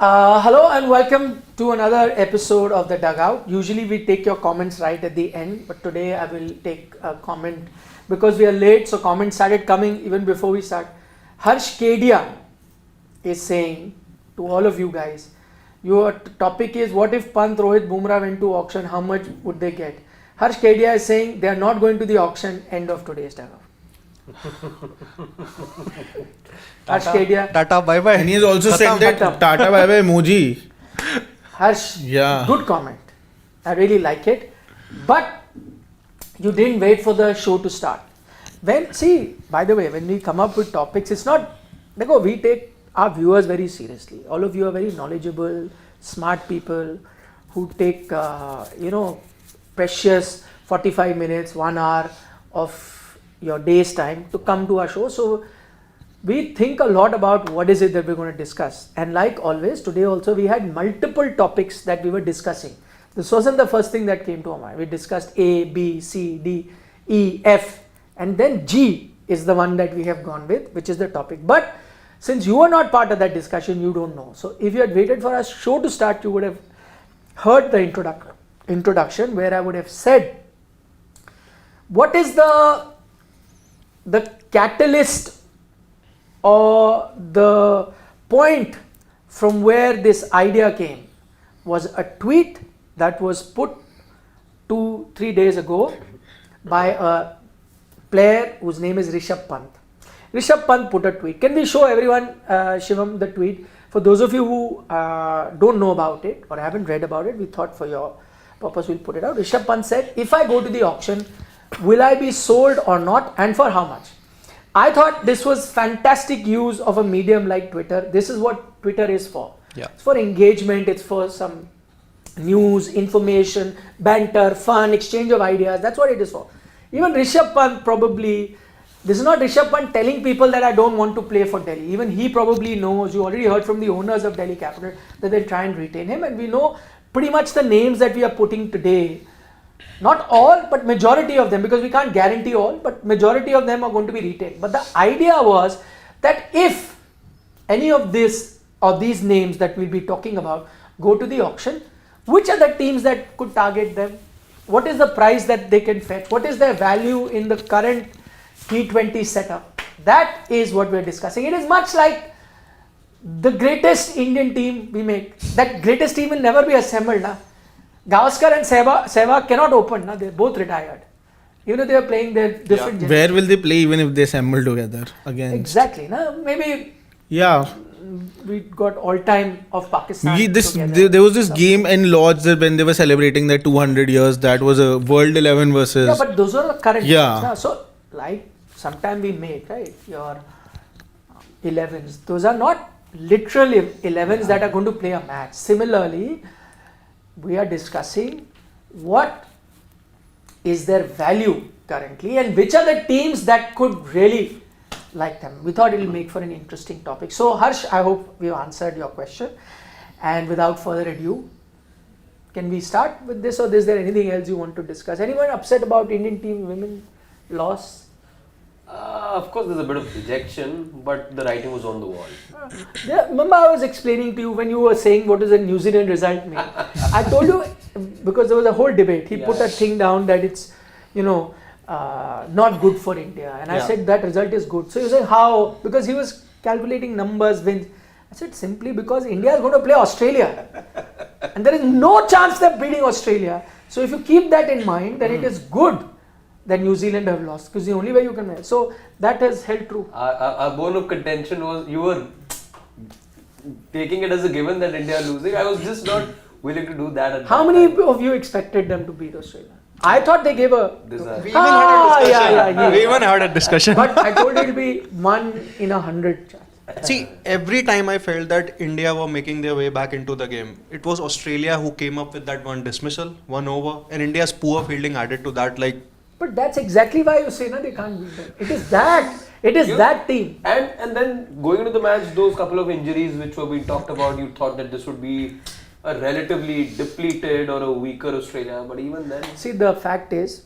Hello and welcome to another episode of the Dugout. Usually we take your comments right at the end, but today I will take a comment because we are late, so comments started coming even before we start. Harsh Kedia is saying to all of you guys, your topic is what if Pant, Rohit, Bumrah went to auction, how much would they get? Harsh Kedia is saying they are not going to the auction, end of today's Dugout. Harsh Kedia. Tata bye bye. And he has also said that Tata bye bye emoji. Harsh, Yeah. good comment. I really like it. But you didn't wait for the show to start. By the way, when we come up with topics, it's not, we take our viewers very seriously. All of you are very knowledgeable, smart people who take, precious 45 minutes, 1 hour of your day's time to come to our show. So we think a lot about what is it that we're going to discuss. And like always, today also we had multiple topics that we were discussing. This wasn't the first thing that came to our mind. We discussed A, B, C, D, E, F, and then G is the one that we have gone with, which is the topic. But since you were not part of that discussion, you don't know. So if you had waited for our show to start, you would have heard the introduction where I would have said, what is the catalyst or the point from where this idea came was a tweet that was put 2-3 days ago by a player whose name is Rishabh Pant. Rishabh Pant put a tweet. Can we show everyone, Shivam, the tweet? For those of you who don't know about it or haven't read about it, we thought for your purpose we'll put it out. Rishabh Pant said, if I go to the auction, will I be sold or not, and for how much? I thought this was fantastic use of a medium like Twitter. This is what Twitter is for. Yeah. It's for engagement, it's for some news, information, banter, fun, exchange of ideas. That's what it is for. Even Rishabh Pant probably, this is not Rishabh Pant telling people that I don't want to play for Delhi. Even he probably knows, you already heard from the owners of Delhi Capital that they'll try and retain him, and we know pretty much the names that we are putting today. Not all, but majority of them, because we can't guarantee all, but majority of them are going to be retained. But the idea was that if any of this or these names that we'll be talking about go to the auction, which are the teams that could target them? What is the price that they can fetch? What is their value in the current T20 setup? That is what we're discussing. It is much like the greatest Indian team we make. That greatest team will never be assembled. Gavaskar and Sehwag cannot open, they're both retired. Even though they are playing their different generations. Where will they play even if they assemble together again? Exactly. Maybe we got all time of Pakistan. There was this game in Lords when they were celebrating their 200 years. That was a World 11 versus. Yeah, but those are the current games. So, like sometime we make, right, your 11s. Those are not literal 11s that are going to play a match. Similarly, we are discussing what is their value currently and which are the teams that could really like them. We thought it will make for an interesting topic. So Harsh, I hope we've answered your question, and without further ado, can we start with this, or is there anything else you want to discuss? Anyone upset about Indian team women loss? Of course, there's a bit of dejection, but the writing was on the wall. Remember, I was explaining to you when you were saying what does a New Zealand result mean. I told you because there was a whole debate. He put a thing down that it's, not good for India, and I said that result is good. So you say how? Because he was calculating numbers, wins. I said simply because India is going to play Australia, and there is no chance they're beating Australia. So if you keep that in mind, then it is good that New Zealand have lost, because the only way you can win. So that has held true. Our bone of contention was you were taking it as a given that India are losing. I was just not willing to do that. How many of you expected them to beat Australia? I thought they gave a. We even had a discussion. We even had a discussion. But I told you it'll be 1 in 100 chance. See, every time I felt that India were making their way back into the game, it was Australia who came up with that one dismissal, 1 over, and India's poor fielding added to that. But that's exactly why you say they can't beat them. It is that team. And then going into the match, those couple of injuries which were being talked about, you thought that this would be a relatively depleted or a weaker Australia, but even then. See, the fact is,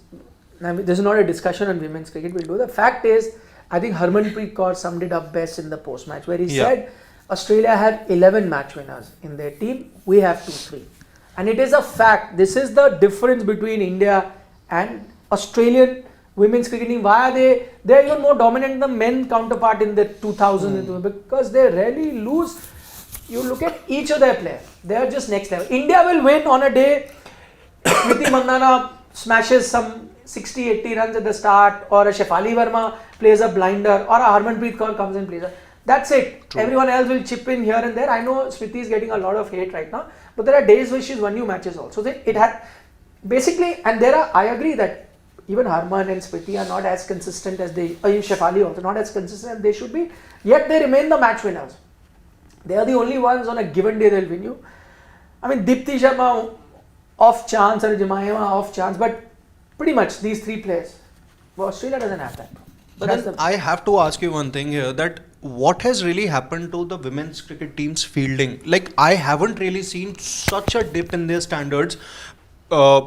this is not a discussion on women's cricket, we'll do. The fact is, I think Harmanpreet Kaur summed it up best in the post-match, where he said, Australia have 11 match winners in their team. We have 2-3. And it is a fact. This is the difference between India and Australian women's cricket team. Why are they? They are even more dominant than the men counterpart in the 2000s because they rarely lose. You look at each of their players. They are just next level. India will win on a day. Smriti Mandhana smashes some 60-80 runs at the start, or a Shefali Verma plays a blinder, or a Harmanpreet Kaur comes and plays a. That's it. True. Everyone else will chip in here and there. I know Smriti is getting a lot of hate right now, but there are days where she's won you matches also. It had basically, and I agree that even Harman and Smriti are not as consistent as they, Shefali also not as consistent as they should be, yet they remain the match winners. They are the only ones on a given day they'll win you. I mean, Dipti Sharma off chance or Jemima off chance, but pretty much these three players. Well, Australia doesn't have that. But then I have to ask you one thing here, that what has really happened to the women's cricket team's fielding? Like, I haven't really seen such a dip in their standards.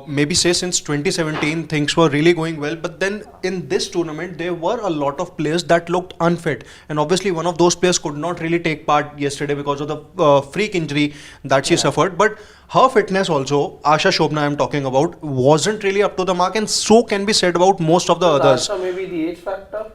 Maybe say since 2017 things were really going well, but then in this tournament there were a lot of players that looked unfit, and obviously one of those players could not really take part yesterday because of the freak injury that she suffered. But her fitness also, Asha Shobna I'm talking about, wasn't really up to the mark, and so can be said about most of the others. Maybe the age factor.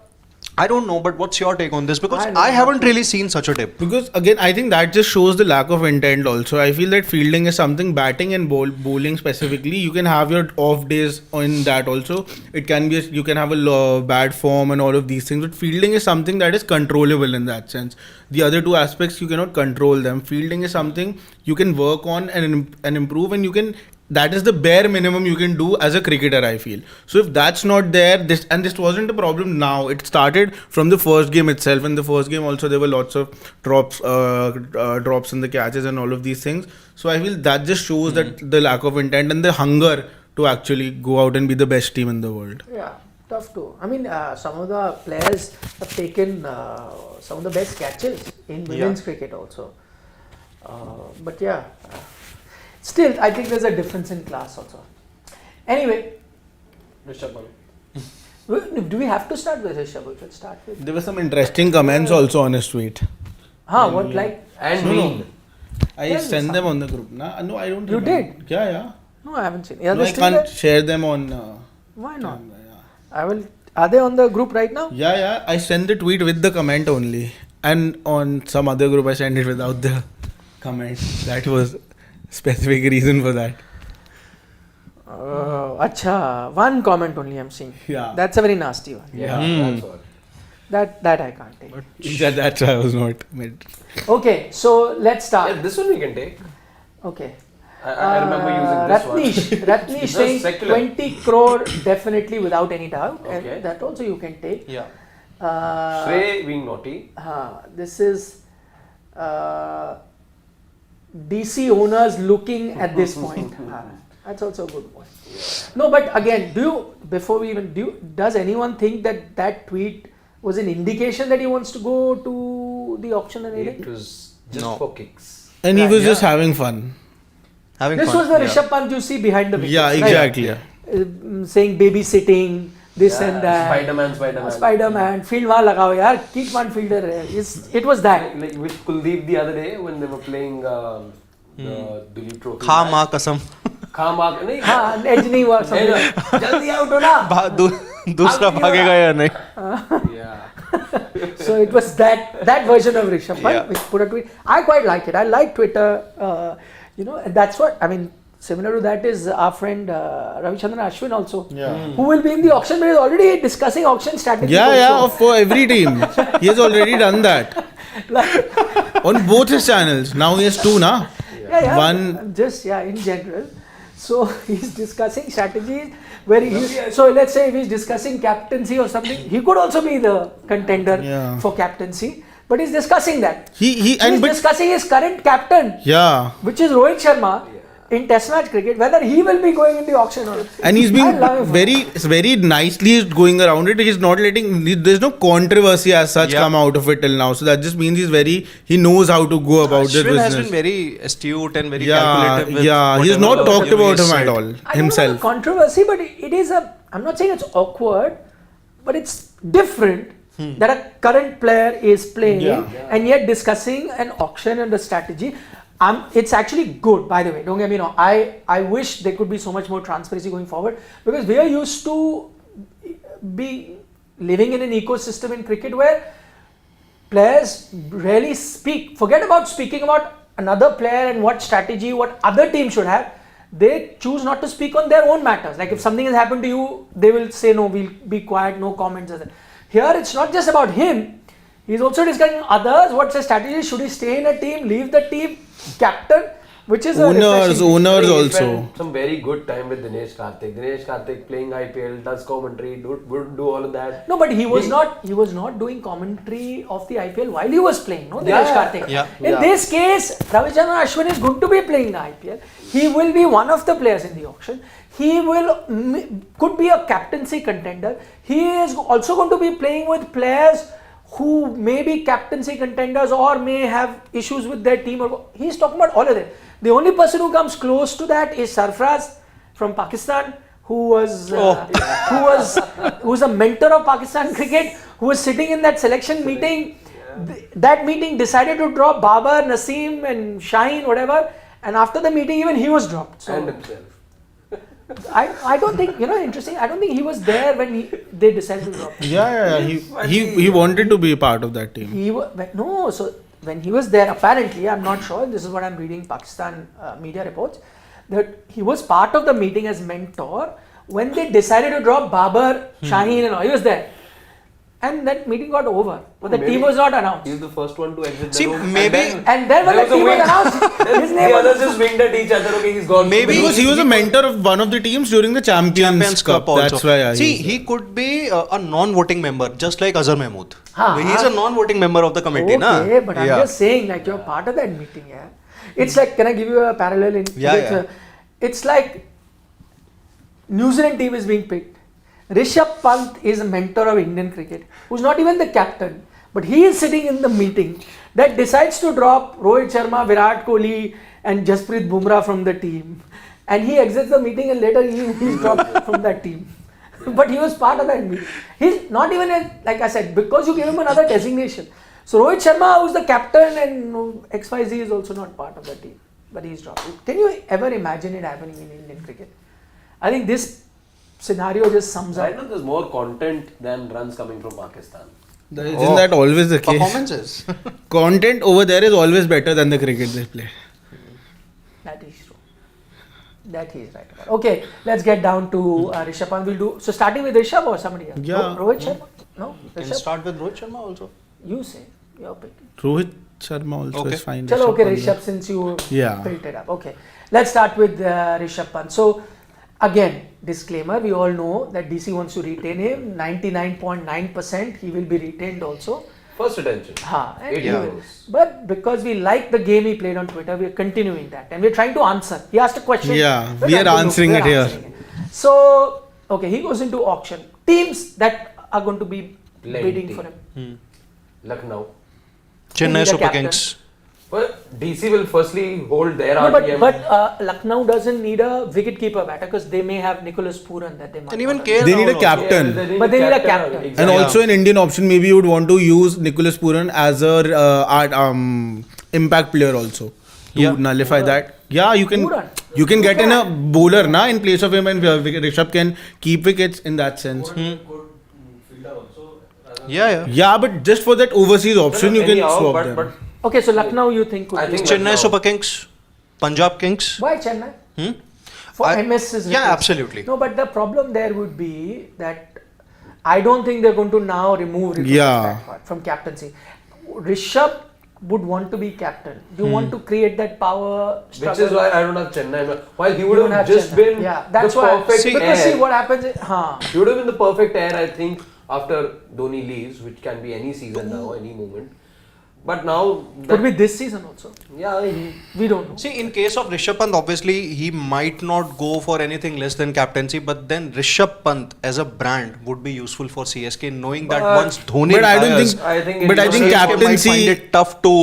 I don't know, but what's your take on this? Because I haven't really seen such a dip. Because again, I think that just shows the lack of intent also. I feel that fielding is something, batting and bowling specifically, you can have your off days on that also. It can be, you can have a bad form and all of these things, but fielding is something that is controllable in that sense. The other two aspects, you cannot control them. Fielding is something you can work on and improve, and you can, that is the bare minimum you can do as a cricketer, I feel. So if that's not there, this wasn't a problem now. It started from the first game itself. In the first game also there were lots of drops in the catches and all of these things. So I feel that just shows that the lack of intent and the hunger to actually go out and be the best team in the world. Yeah, tough too. I mean, some of the players have taken some of the best catches in women's cricket also. But yeah. Still, I think there's a difference in class also. Anyway, Rishabh Pant. do we have to start with Rishabh? We should start with. There were some interesting comments also on his tweet. What like? And no. I sent them on the group. No, I don't. You remember. did? Yeah. No, I haven't seen. Yeah, no, I can't share them on. Why not? Yeah. I will. Are they on the group right now? Yeah. I sent the tweet with the comment only, and on some other group I sent it without the comment. That was specific reason for that. Acha, one comment only I'm seeing. Yeah. That's a very nasty one. Yeah, that's all. That I can't take. But that's why I was not made. Okay, so let's start. Yeah, this one we can take. Okay. I remember using this one. Ratnesh saying secular. 20 crore definitely without any doubt. Okay. And that also you can take. Yeah. Shrey being naughty. This is DC owners looking at this point. That's also a good point. No, but again, does anyone think that tweet was an indication that he wants to go to the auction and anything? It was just for kicks. And he was just having fun. This was the Rishabh Pant you see behind the wickets. Yeah, exactly. Right? Saying babysitting, this and that. Spider-Man. Field wahan lagao yaar. Kick one fielder hai. It was that. Like with Kuldeep the other day when they were playing the Duleep Trophy. Kha maa kasam. Kha maa nahi. Edge nahi hua something. Jaldi out ho na. दूसरा भागेगा या नहीं. Yeah. So it was that version of Rishabh Pant which put a tweet. I quite like it. I like Twitter. That's what I mean. Similar to that is our friend Ravichandran Ashwin also, who will be in the auction, but is already discussing auction strategy. Yeah, for every team. He has already done that. On both his channels. Now he has two, na? Yeah. One. Just, in general. So he's discussing strategies where so let's say if he's discussing captaincy or something, he could also be the contender for captaincy. But he's discussing that. He's discussing his current captain, which is Rohit Sharma, in Test match cricket, whether he will be going in the auction or not. And he's been very nicely going around it. He's not letting, there's no controversy as such come out of it till now. So that just means he knows how to go about this business. Has been very astute and very calculative. He's not talked about him at all himself. I don't know controversy, but it is I'm not saying it's awkward, but it's different that a current player is playing Yeah. and yet discussing an auction and the strategy. It's actually good, by the way. Don't get me wrong. I wish there could be so much more transparency going forward, because we are used to be living in an ecosystem in cricket where players really speak. Forget about speaking about another player and what strategy, what other team should have. They choose not to speak on their own matters. Like if something has happened to you, they will say, no, we'll be quiet, no comments. Here, it's not just about him. He's also discussing others. What's the strategy? Should he stay in a team, leave the team, captain? Which is Owners also. Spent some very good time with Dinesh Karthik. Dinesh Karthik playing IPL, does commentary, would do all of that. No, but he was not doing commentary of the IPL while he was playing. No, Dinesh Karthik. Yeah. In this case, Ravichandran Ashwin is going to be playing the IPL. He will be one of the players in the auction. He could be a captaincy contender. He is also going to be playing with players who may be captaincy contenders or may have issues with their team. He's talking about all of them. The only person who comes close to that is Sarfraz from Pakistan, who was a mentor of Pakistan cricket, who was sitting in that selection meeting. That meeting decided to drop Babar, Naseem and Shaheen, whatever. And after the meeting, even he was dropped. So And himself. I don't think, interesting. I don't think he was there when they decided to drop him. Yeah. He wanted to be a part of that team. So when he was there, apparently, I'm not sure, this is what I'm reading Pakistan media reports, that he was part of the meeting as mentor when they decided to drop Babar, Shaheen and all. He was there. And that meeting got over. But the team was not announced. He's the first one to exit the See, room. maybe- And then when the team was announced, his name The was... others just winked at each other. Okay, he's gone. Maybe- Because he was a mentor of one of the teams during the Champions Cup. also. That's why. See, he could be a non-voting member, just like Azhar Mahmood. Haan. He's a non-voting member of the committee, Okay, na? but I'm just saying, like, you're part of that meeting, yeah. It's like, can I give you a parallel? It's like New Zealand team is being picked. Rishabh Pant is a mentor of Indian cricket, who's not even the captain, but he is sitting in the meeting that decides to drop Rohit Sharma, Virat Kohli and Jasprit Bumrah from the team. And he exits the meeting and later he's dropped from that team. But he was part of that meeting. He's not even, like I said, because you gave him another designation. So Rohit Sharma, who's the captain and XYZ is also not part of the team. But he's dropped. Can you ever imagine it happening in Indian cricket? I think this scenario just sums up. I know there's more content than runs coming from Pakistan. Isn't that always the case? Performances. Content over there is always better than the cricket they play. That is true. That he is right about. Okay, let's get down to Rishabh Pant. We'll do, so starting with Rishabh or somebody else? Yeah. Rohit Sharma? No? Can Rishabh? start with Rohit Sharma also. You say. Your pick. Rohit Sharma also Okay. is fine. Chalo, okay, Pant. Rishabh, since you Yeah. built it up. Okay. Let's start with Rishabh Pant. So, again, disclaimer, we all know that DC wants to retain him. 99.9% he will be retained also. First attention. And 8 he will. years. But because we like the game he played on Twitter, we are continuing that. And we're trying to answer. He asked a question. Yeah, we're we are trying to look, answering we're it here. answering it. So, okay, he goes into auction. Teams that are going to be bidding Plenty. for him. Lucknow. Chennai the Super captain. Kings. Well, DC will firstly hold their No, RPM. but Lucknow doesn't need a wicket-keeper batter because they may have Nicholas Puran that they might And even not. KL They need a Rahul captain. But they need a captain. And Exactly. also an Indian option, maybe you would want to use Nicholas Puran as a impact player also to Yeah. nullify that. Yeah, you can Puran. get in a bowler na in place of him, and Rishabh can keep wickets in that sense. Yeah. Yeah, but just for that overseas option, you can Anyhow, swap but, them. But Okay, so Lucknow you think could I be. think Chennai Lucknow. Super Kings. Punjab Kings. Why Chennai? Hmm? For I- MS is Yeah, replaced. absolutely. No, but the problem there would be that I don't think they're going to now remove Rishabh Yeah. from captaincy. Rishabh would want to be captain. You want to create that power which struggle. is why I don't have Chennai. While he You would don't have have just Chennai. been Yeah, that's the why. perfect Because air. see what happens is, He would have been the perfect air, I think, after Dhoni leaves, which can be any season now, any moment. But now, could be this season also. yeah, We don't know. See, in case of Rishabh Pant, obviously he might not go for anything less than captaincy, but then Rishabh Pant as a brand would be useful for CSK, knowing that But- once Dhoni But I don't retires, think. I think But I think CSK might captaincy. find it tough to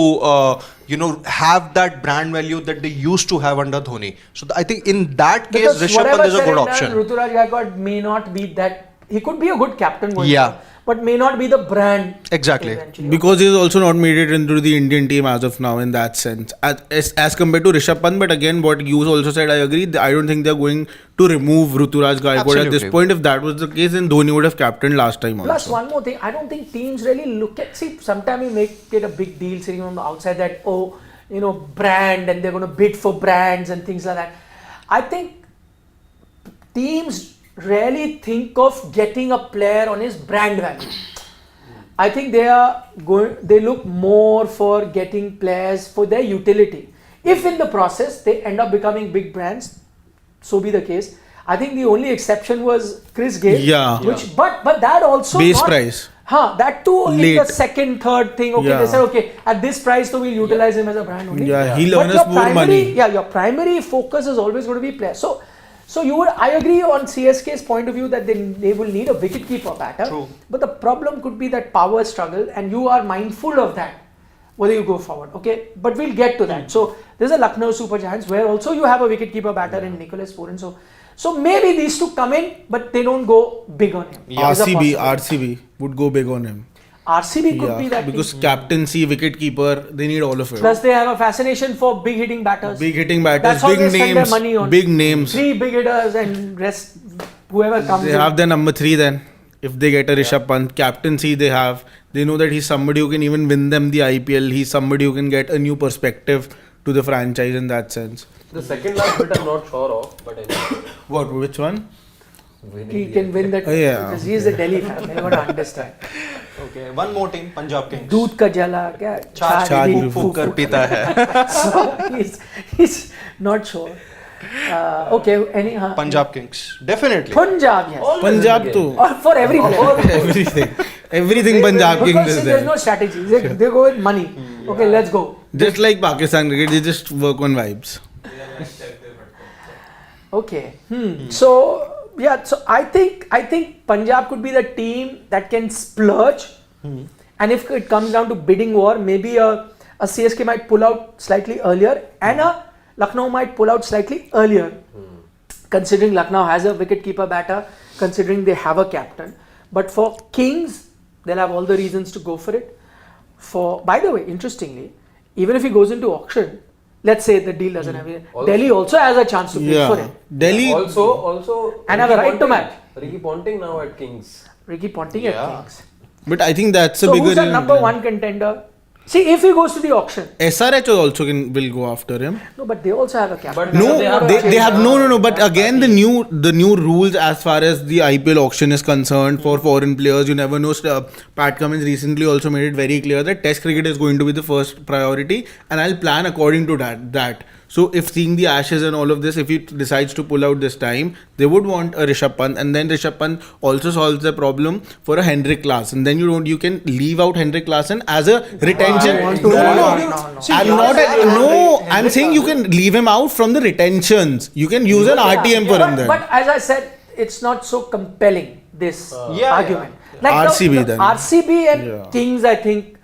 have that brand value that they used to have under Dhoni. So I think in that case, Because Rishabh Pant whatever is a said good and option. done, Ruturaj Gaikwad may not be that he could be a good captain going Yeah. forward, but may not be the brand Exactly. eventually. Because he's also not made it into the Indian team as of now in that sense. As compared to Rishabh Pant, but again, what you also said, I agree. I don't think they're going to remove Ruturaj Gaikwad at this Absolutely. point. If that was the case, then Dhoni would have captained last time Plus, also. one more thing, I don't think teams really look at. See, sometimes you make it a big deal sitting on the outside that, oh, you know, brand and they're going to bid for brands and things like that. I think teams rarely think of getting a player on his brand value. I think they look more for getting players for their utility. If in the process they end up becoming big brands, so be the case. I think the only exception was Chris Gayle. Yeah. But that also Base not, price. That too in Late. the second, third thing. Okay, Yeah. they said okay at this price, so we'll utilize him as a brand only. Yeah, he'll But earn your us more money. Yeah, your primary focus is always going to be players. So I agree on CSK's point of view that they will need a wicketkeeper batter. True. But the problem could be that power struggle, and you are mindful of that whether you go forward. Okay, but we'll get to that. So there's a Lucknow Super Giants where also you have a wicketkeeper batter in Nicholas Puran. So maybe these two come in, but they don't go big on him. Yeah. There's a possibility. RCB would go big on him. RCB could be that because team. captaincy, wicket keeper, they need all of it. Plus they have a fascination for big hitting batters. Big hitting batters, That's how big they spend their names, money on. big names. 3 big hitters and rest whoever comes They in. have their number 3 then. If they get a Rishabh Pant, captaincy they have. They know that he's somebody who can even win them the IPL. He's somebody who can get a new perspective to the franchise in that sense. The second last bit I'm not sure of, but anyway. What? Which one? He can win that Yeah. because he is a Delhi fan. They're going to understand. Okay, one more team, Punjab Kings. दूध का जला क्या छाछ भी भी फूक कर पीता है. So he's not sure. Okay, Punjab Kings, definitely. Punjab, yes. Punjab too. Or for every player. Everything Punjab Kings Because is see, there's there. no strategy. They go with money. Okay, let's go. Just like Pakistan cricket, they just work on vibes. Okay. So yeah, so I think Punjab could be the team that can splurge, and if it comes down to bidding war, maybe a CSK might pull out slightly earlier, and a Lucknow might pull out slightly earlier, considering Lucknow has a wicket-keeper batter, considering they have a captain. But for Kings, they'll have all the reasons to go for it. By the way, interestingly, even if he goes into auction, let's say the deal doesn't have it, Delhi also has a chance to bid for him. Delhi. Also, And have a right to match. Ricky Ponting now at Kings. Ricky Ponting Yeah. at Kings. But I think that's a So bigger who's the event, number yeah. one contender? See, if he goes to the auction, SRH also will go after him. no, but they also have a captain. But No, they have they have no. But That's again, the new rules as far as the IPL auction is concerned for foreign players, you never know. Pat Cummins recently also made it very clear that Test cricket is going to be the first priority, and I'll plan according to that. So if seeing the Ashes and all of this, if he decides to pull out this time, they would want a Rishabh Pant, and then Rishabh Pant also solves the problem for a Hendrik Larsson. Then you can leave out Hendrik Larsson as a retention. I'm saying you can leave him out from the retentions. You can use an RTM for him then. But as I said, it's not so compelling, this Yeah, argument. yeah. Like RCB the then. RCB and Yeah. Kings, I think.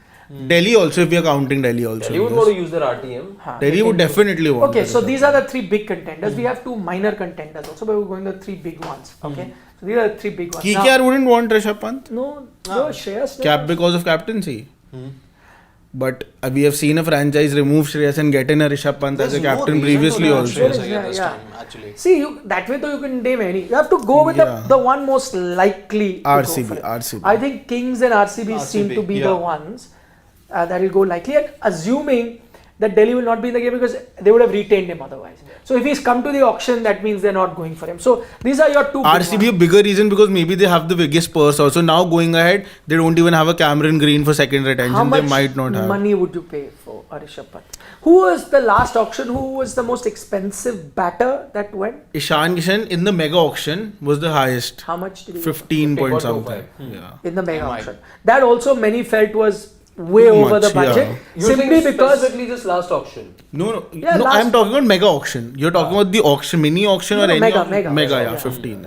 Delhi also, if we are counting Delhi also. Delhi would yes. want to use their RTM. Delhi would definitely want. Okay, it. so these are the 3 big contenders. We have 2 minor contenders also, but we're going the 3 big ones. Okay, so these are the 3 big ones. KKR wouldn't want Rishabh Pant. No, Shreyas. Cap because of captaincy. But we have seen a franchise remove Shreyas and get in a Rishabh Pant as a captain previously also. Actually. See, that way though you can name any. You have to go with Yeah. the one most likely. to go RCB, for it. RCB. I think Kings and RCB seem to be the ones that will go likely, and assuming that Delhi will not be in the game because they would have retained him otherwise. So if he's come to the auction, that means they're not going for him. So these are your 2 big RCB a ones. bigger reason because maybe they have the biggest purse also. Now going ahead, they don't even have a Cameron Green for second retention. How much They might not have. money would you pay for Rishabh Pant? Who was the last auction? Who was the most expensive batter that went? Ishan Kishan in the mega auction was the highest. How much did he 15 point 15.25. something. Yeah. in the mega auction? That also many felt was way Too over the much, yeah. budget, You simply think because specifically this last auction. No, Yeah, no. last- I'm talking about mega auction. You're talking about the auction, mini auction or any mega, auction? mega, yeah, 15.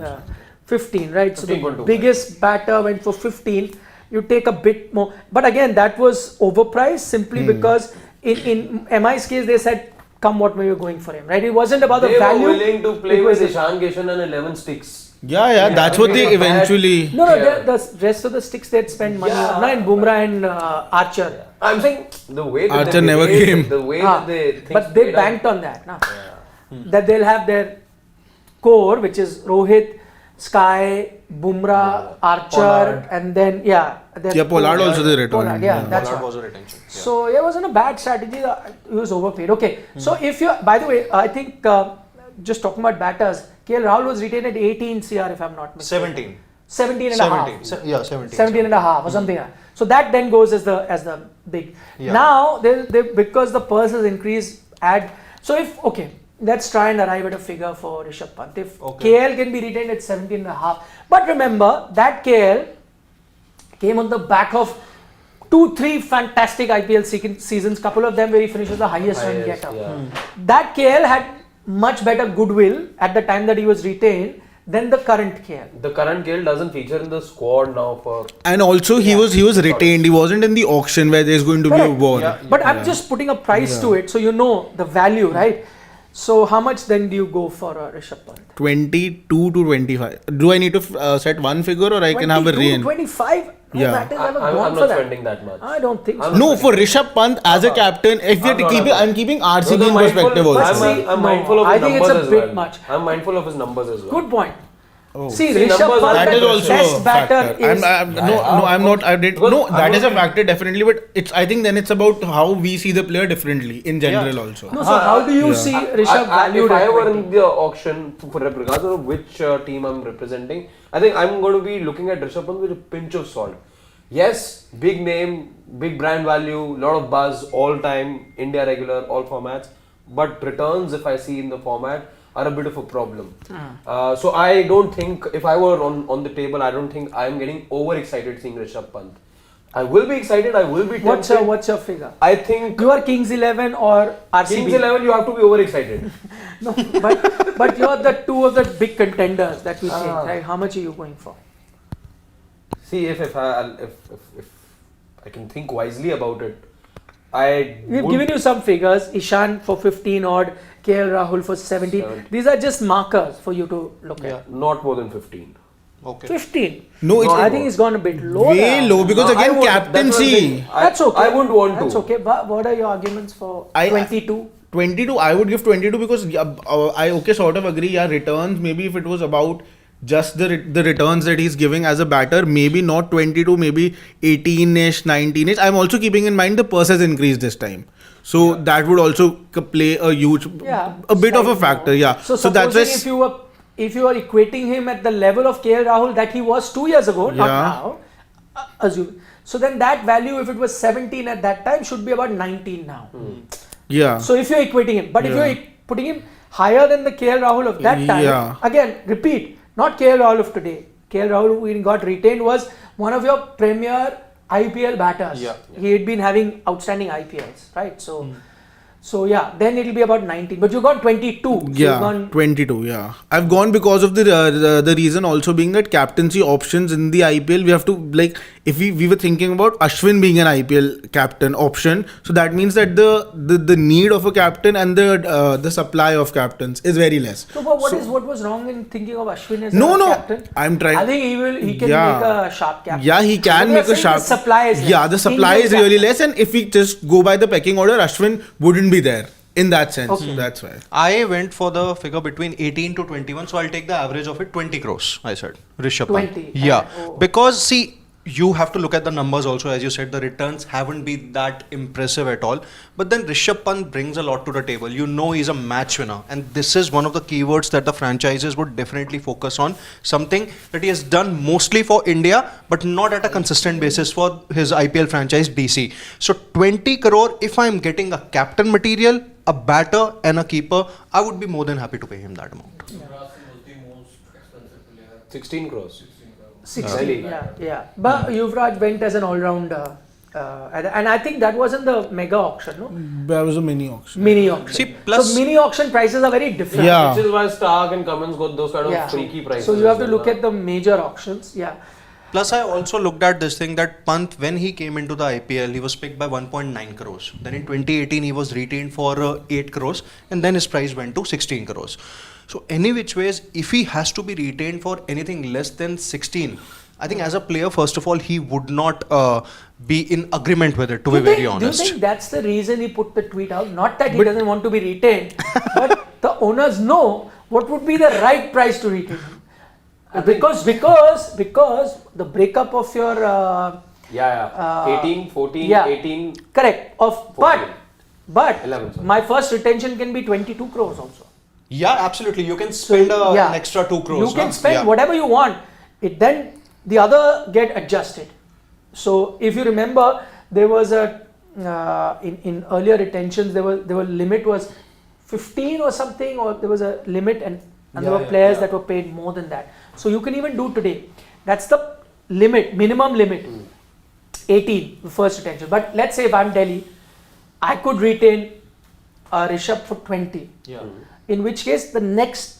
15, right? So the 15.25. biggest batter went for 15. You take a bit more, but again, that was overpriced simply because in MI's case they said, "Come what may, you're going for him," right? It wasn't about They the value. were willing to play it with was Ishan Kishan and 11 sticks. Yeah, that's what they eventually. No, Yeah. the rest of the sticks they'd spend money Yeah. on. No, in Bumrah and Archer. I'm saying the way that Archer they never behave, came. the way Ah, that they think but they banked on that. Nah. That they'll have their core, which is Rohit, Sky, Bumrah, Archer, Pollard. and then their Pollard core- also they returned. Pollard, that's Pollard right. was a retention. Yeah. So it wasn't a bad strategy. He was overpaid. Okay. So if you, by the way, I think just talking about batters, KL Rahul was retained at 18 CR if I'm not mistaken. 17. 17 and a half. 17. 17 and a half or something like that. So that then goes as the big. Yeah. Now they because the purse has increased, so if let's try and arrive at a figure for Rishabh Pant. If KL can be retained at 17 and a half, but remember that KL came on the back of 2-3 fantastic IPL seasons, couple of them where he finishes the highest run getter. yeah. That KL had much better goodwill at the time that he was retained than the current KL. The current KL doesn't feature in the squad now for. And also he was retained. He wasn't in the auction where there's going to be a Correct. war. Yeah. But I'm just putting a price to it so you know the value, right? So how much then do you go for Rishabh Pant? 22 to 25. Do I need to set one figure or I can have a 22 to range? 25? No, Yeah. that is never I'm gone not for that. spending that much. I don't think so. No, for Rishabh Pant as a captain, if we I'm have to not keep it, agree. I'm keeping RCB No, in I'm mindful- perspective But also. see, I'm no, mindful of I his think numbers it's a as bit well. much. I'm mindful of his numbers as well. Good point. Oh. See, See, Rishabh numbers Pant, are That is the also best a batter factor. is. I'm not. I did. Because No, I'm that is a not- factor definitely. But it's. I think then it's about how we see the player differently in general also. No, so how do you see Rishabh valued If I at were 20? in the auction, for regardless of which team I'm representing, I think I'm going to be looking at Rishabh Pant with a pinch of salt. Yes, big name, big brand value, lot of buzz, all time, India regular, all formats. But returns, if I see in the format, are a bit of a problem. So I don't think, if I were on the table, I don't think I'm getting overexcited seeing Rishabh Pant. I will be excited, I will be tempted. What's your figure? I think You are Kings 11 or RCB? Kings 11, you have to be overexcited. No, but you're the two of the big contenders that we think, right? How much are you going for? See, if I can think wisely about it, We've given you some figures. Ishan for 15 odd, KL Rahul for 17. 17. These are just markers for you to look at. not more than 15. Okay. 15. No, it's I think it's gone a bit low. way there. low because No, I again won't. That's what I'm captaincy. saying. That's okay. I wouldn't want to. That's okay. But what are your arguments for I- 22? 22, I would give 22 because I sort of agree. Yeah, returns. Maybe if it was about just the returns that he's giving as a batter, maybe not 22, maybe 18ish, 19ish. I'm also keeping in mind the purse has increased this time, so that would also play a huge, a bit of a slightly factor. more. Yeah. So that's supposing why if you are equating him at the level of KL Rahul that he was 2 years ago, not Yeah. now, assume. So then that value, if it was 17 at that time, should be about 19 now. yeah. So if you're equating him, but if Yeah. you're putting him higher than the KL Rahul of that time, Yeah. again, repeat, not KL Rahul of today. KL Rahul who got retained was one of your premier IPL batters. Yeah. He had been having outstanding IPLs, right? So yeah, then it'll be about 19. But you got 22. So you've Yeah, gone 22. Yeah, I've gone because of the reason also being that captaincy options in the IPL. We have to, like, if we were thinking about Ashwin being an IPL captain option, so that means that the need of a captain and the supply of captains is very less. So, but what was wrong in thinking of Ashwin as No, a no, captain? I'm trying. I think he can Yeah. make a sharp captain. Yeah, he can But make you're a saying sharp. The supply is less. Yeah, the supply Indian is really captain. less, and if we just go by the pecking order, Ashwin wouldn't be there in that sense. Okay. That's why. I went for the figure between 18 to 21, so I'll take the average of it 20 crores. I said Rishabh Pant. 20. Yeah, Oh. because see, you have to look at the numbers also. As you said, the returns haven't been that impressive at all. But then Rishabh Pant brings a lot to the table. You know, he's a match winner, and this is one of the keywords that the franchises would definitely focus on. Something that he has done mostly for India, but not at a consistent basis for his IPL franchise DC. So 20 crore, if I'm getting a captain material, a batter, and a keeper, I would be more than happy to pay him that amount. 16 crores. 16, Really? yeah. But Yuvraj went as an all-rounder. And I think that wasn't the mega auction, no? That was a mini auction. Mini auction. See, plus- so mini auction prices are very different. Yeah. Which is why Stark and Cummins got those kind of Yeah. freaky prices. So you have to as look well, at the major auctions. Yeah. Plus, I also looked at this thing that Pant, when he came into the IPL, he was picked by 1.9 crores. Then in 2018, he was retained for 8 crores, and then his price went to 16 crores. So any which ways, if he has to be retained for anything less than 16, I think as a player, first of all, he would not be in agreement with it, to be very honest. Do you think that's the reason he put the tweet out? Not that he doesn't want to be retained, but the owners know what would be the right price to retain him. Because the breakup of your 18, 14, yeah, 18. correct, of 14. but 11, sorry. my first retention can be 22 crores also. Yeah, absolutely. You can spend an extra 2 crores. You can spend whatever you want. Then the other get adjusted. So if you remember, there was a in earlier retentions there were limit was 15 or something, or there was a limit, and there were players that were paid more than that. So you can even do today. That's the limit, minimum limit. 18, the first retention. But let's say if I'm Delhi, I could retain Rishabh for 20. Yeah. In which case the next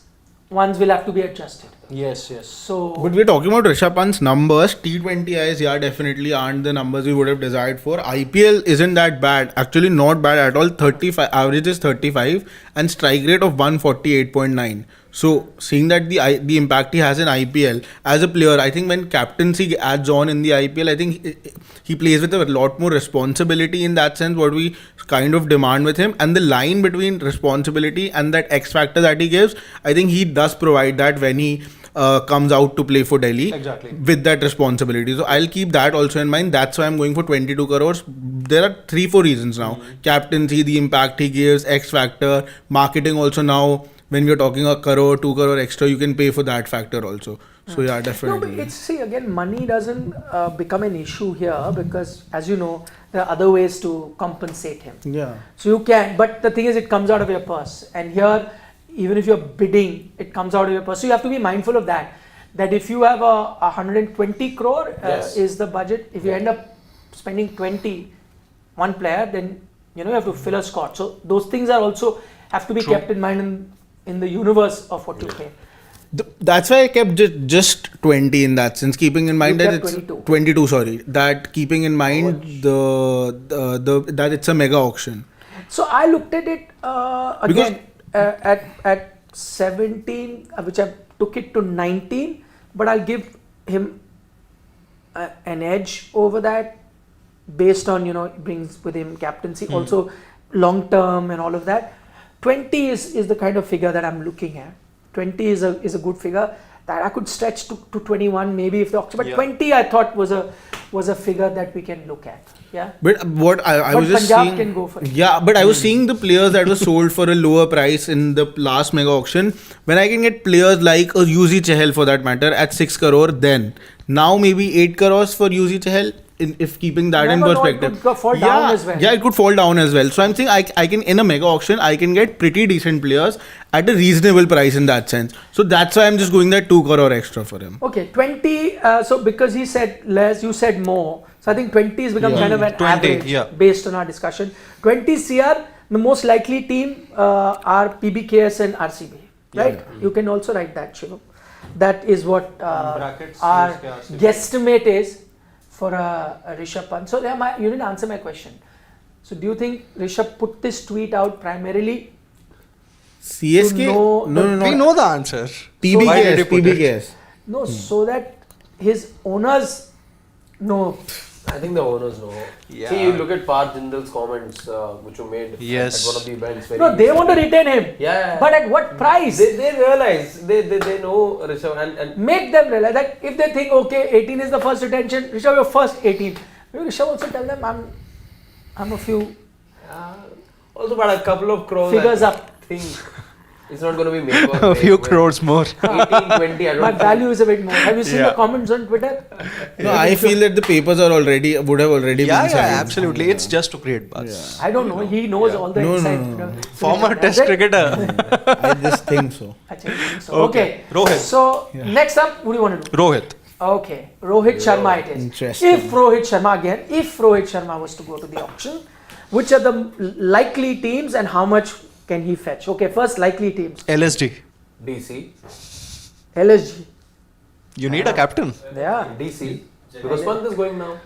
ones will have to be adjusted. Yes. So, But we're talking about Rishabh Pant's numbers. T20Is, definitely aren't the numbers we would have desired for. IPL isn't that bad. Actually, not bad at all. 35 average is 35 and strike rate of 148.9. So, seeing that the impact he has in IPL as a player, I think when captaincy adds on in the IPL, I think he plays with a lot more responsibility in that sense. What we kind of demand with him, and the line between responsibility and that X factor that he gives, I think he does provide that when he comes out to play for Delhi. Exactly. With that responsibility. So I'll keep that also in mind. That's why I'm going for 22 crores. There are 3-4 reasons now. Captaincy, the impact he gives, X factor, marketing also now. When we're talking a crore, 2 crore extra, you can pay for that factor also. So definitely. No, but it's, again, money doesn't become an issue here, because as you know, there are other ways to compensate him. Yeah. So you can, but the thing is, it comes out of your purse. And here, even if you're bidding, it comes out of your purse. So you have to be mindful of that. That if you have a 120 crore is the budget, if you end up spending 20 one player, then you have to fill a squad. So those things are also have to be kept in mind in the universe of what you pay. That's why I kept just 20 in that sense, keeping in mind that it's 22. Sorry, that keeping in mind that it's a mega auction. So I looked at it again at 17, which I took it to 19, but I'll give him an edge over that based on it brings with him captaincy, also long term and all of that. 20 is the kind of figure that I'm looking at. 20 is a good figure that I could stretch to 21 maybe if the auction, but 20 I thought was a figure that we can look at. Yeah. But what I was just Punjab seeing, can go for it. Yeah, but I was seeing the players that were sold for a lower price in the last mega auction. When I can get players like a Yuzi Chahal for that matter at 6 crore, then now maybe 8 crores for Yuzi Chahal. If keeping that in perspective, it could fall down as well. Yeah, it could fall down as well. So I'm saying I can, in a mega auction, I can get pretty decent players at a reasonable price in that sense. So that's why I'm just going that 2 crore extra for him. Okay, 20. So because he said less, you said more. So I think 20 has become kind of an 20, average based on our discussion. 20 CR, the most likely team are PBKS and RCB, right? You can also write that, Shivam. That is what our guesstimate is for Rishabh Pant. So you didn't answer my question. So do you think Rishabh put this tweet out primarily CSK? No. We know the answer. PBKS. No, so that his owners know. I think the owners know. Yeah. See, you look at Parth Jindal's comments, which were made at one of the events. No, they want to retain him. Yeah. But at what price? They realize, they know Rishabh and make them realize that if they think, okay, 18 is the first retention, Rishabh, your first 18. Maybe Rishabh also tell them, I'm a few also but a couple of crores. figures up. Think it's not going to be made A few crores more. 18, 20, I don't My think. value is a bit more. Have you seen the comments on Twitter? No, I feel that the papers would have already been signed. Absolutely. It's just to create buzz. I don't know. He knows all the inside. No. Former test cricketer. I just think so. Actually, I think so. Okay. Rohit. So next up, what do you want to do? Rohit. Okay, Rohit Sharma it is. Interesting. If Rohit Sharma was to go to the auction, which are the likely teams and how much can he fetch? Okay, first likely teams. LSG. DC. LSG. You need a captain. Yeah. DC. Because Pant is going now.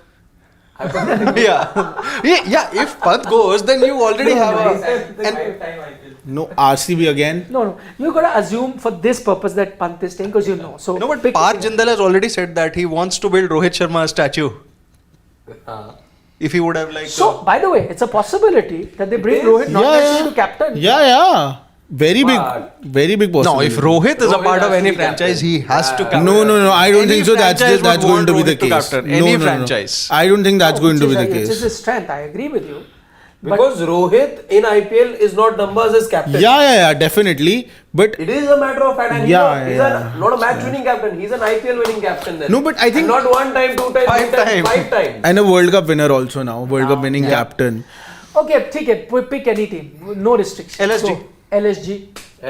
yeah. If Pant goes, then you already have a. No, RCB again. No. You gotta assume for this purpose that Pant is staying because you know. So No, but pick- Parth Jindal has already said that he wants to build Rohit Sharma a statue. If he would have like. So by the way, it's a possibility that they bring is. Rohit not Yeah, necessarily yeah. to captain. Yeah. Very But- big no, possibility. if Rohit is a Rohit part has of to any be franchise, captain. he has to Yeah. captain. No, I don't Any think so. That's franchise that's would going to be want the Rohit to case. captain No, any no. franchise. I don't think that's going to be the Which is case. his strength. I agree with you. But Because Rohit in IPL is not numbers as captain. Yeah, definitely. But It is a matter of fact, and Yeah, he's not a match-winning captain. He's an IPL winning captain. Then. No, but I think- And not one time, two times, Five three times, times. 5 times. and a World Cup winner also now. World Cup winning captain. okay, pick any team. No restrictions. LSG. So, LSG.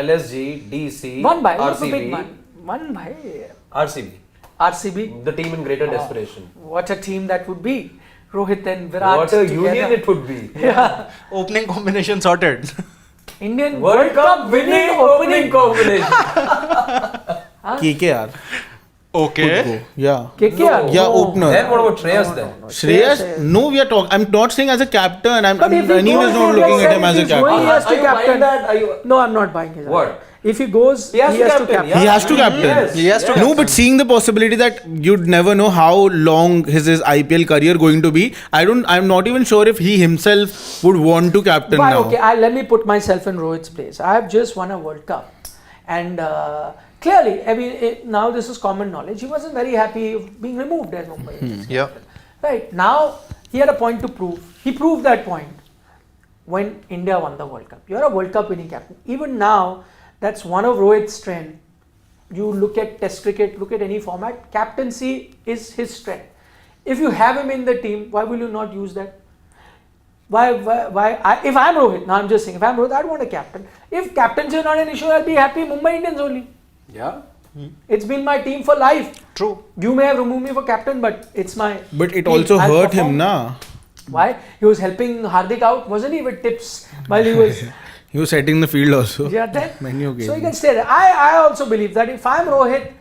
LSG, DC, One by. Pick RCB, one by. RCB. RCB. The team in greater desperation. What a team that would be. Rohit and Virat. What a together. union it would be. Yeah. Opening combination sorted. Indian World Cup winning opening combination. KKR. Okay. Yeah. KKR. Yeah, No. opener. Then what about Shreyas then? Shreyas? No, we are talking. I'm not saying as a captain. I'm But if he anyways goes, not he looking gets at him as a said he's going, he captain. has to Are you buying captain. that? Are you? No, I'm not buying his. What? If he goes, He has to captain, yeah. He has to captain. Yes. He has to No, but seeing the possibility that you'd never know how long his IPL career going to be, I'm not even sure if he himself would want to captain Why? now. Okay, let me put myself in Rohit's place. I have just won a World Cup, and clearly, I mean, now this is common knowledge. He wasn't very happy of being removed as Mumbai Indians. Yeah. Right now, he had a point to prove. He proved that point when India won the World Cup. You're a World Cup winning captain. Even now, that's one of Rohit's strengths. You look at Test cricket, look at any format. Captaincy is his strength. If you have him in the team, why will you not use that? Why? If I'm Rohit, now I'm just saying, if I'm Rohit, I'd want a captain. If captaincy is not an issue, I'll be happy Mumbai Indians only. Yeah. It's been my team for life. True. You may have removed me for captain, but it's my. But it team. also I'll hurt perform. him, na. Why? He was helping Hardik out, wasn't he, with tips while he was. He was setting the field also. Yeah, then. Many occasions. So you can stay there. I also believe that if I'm Rohit,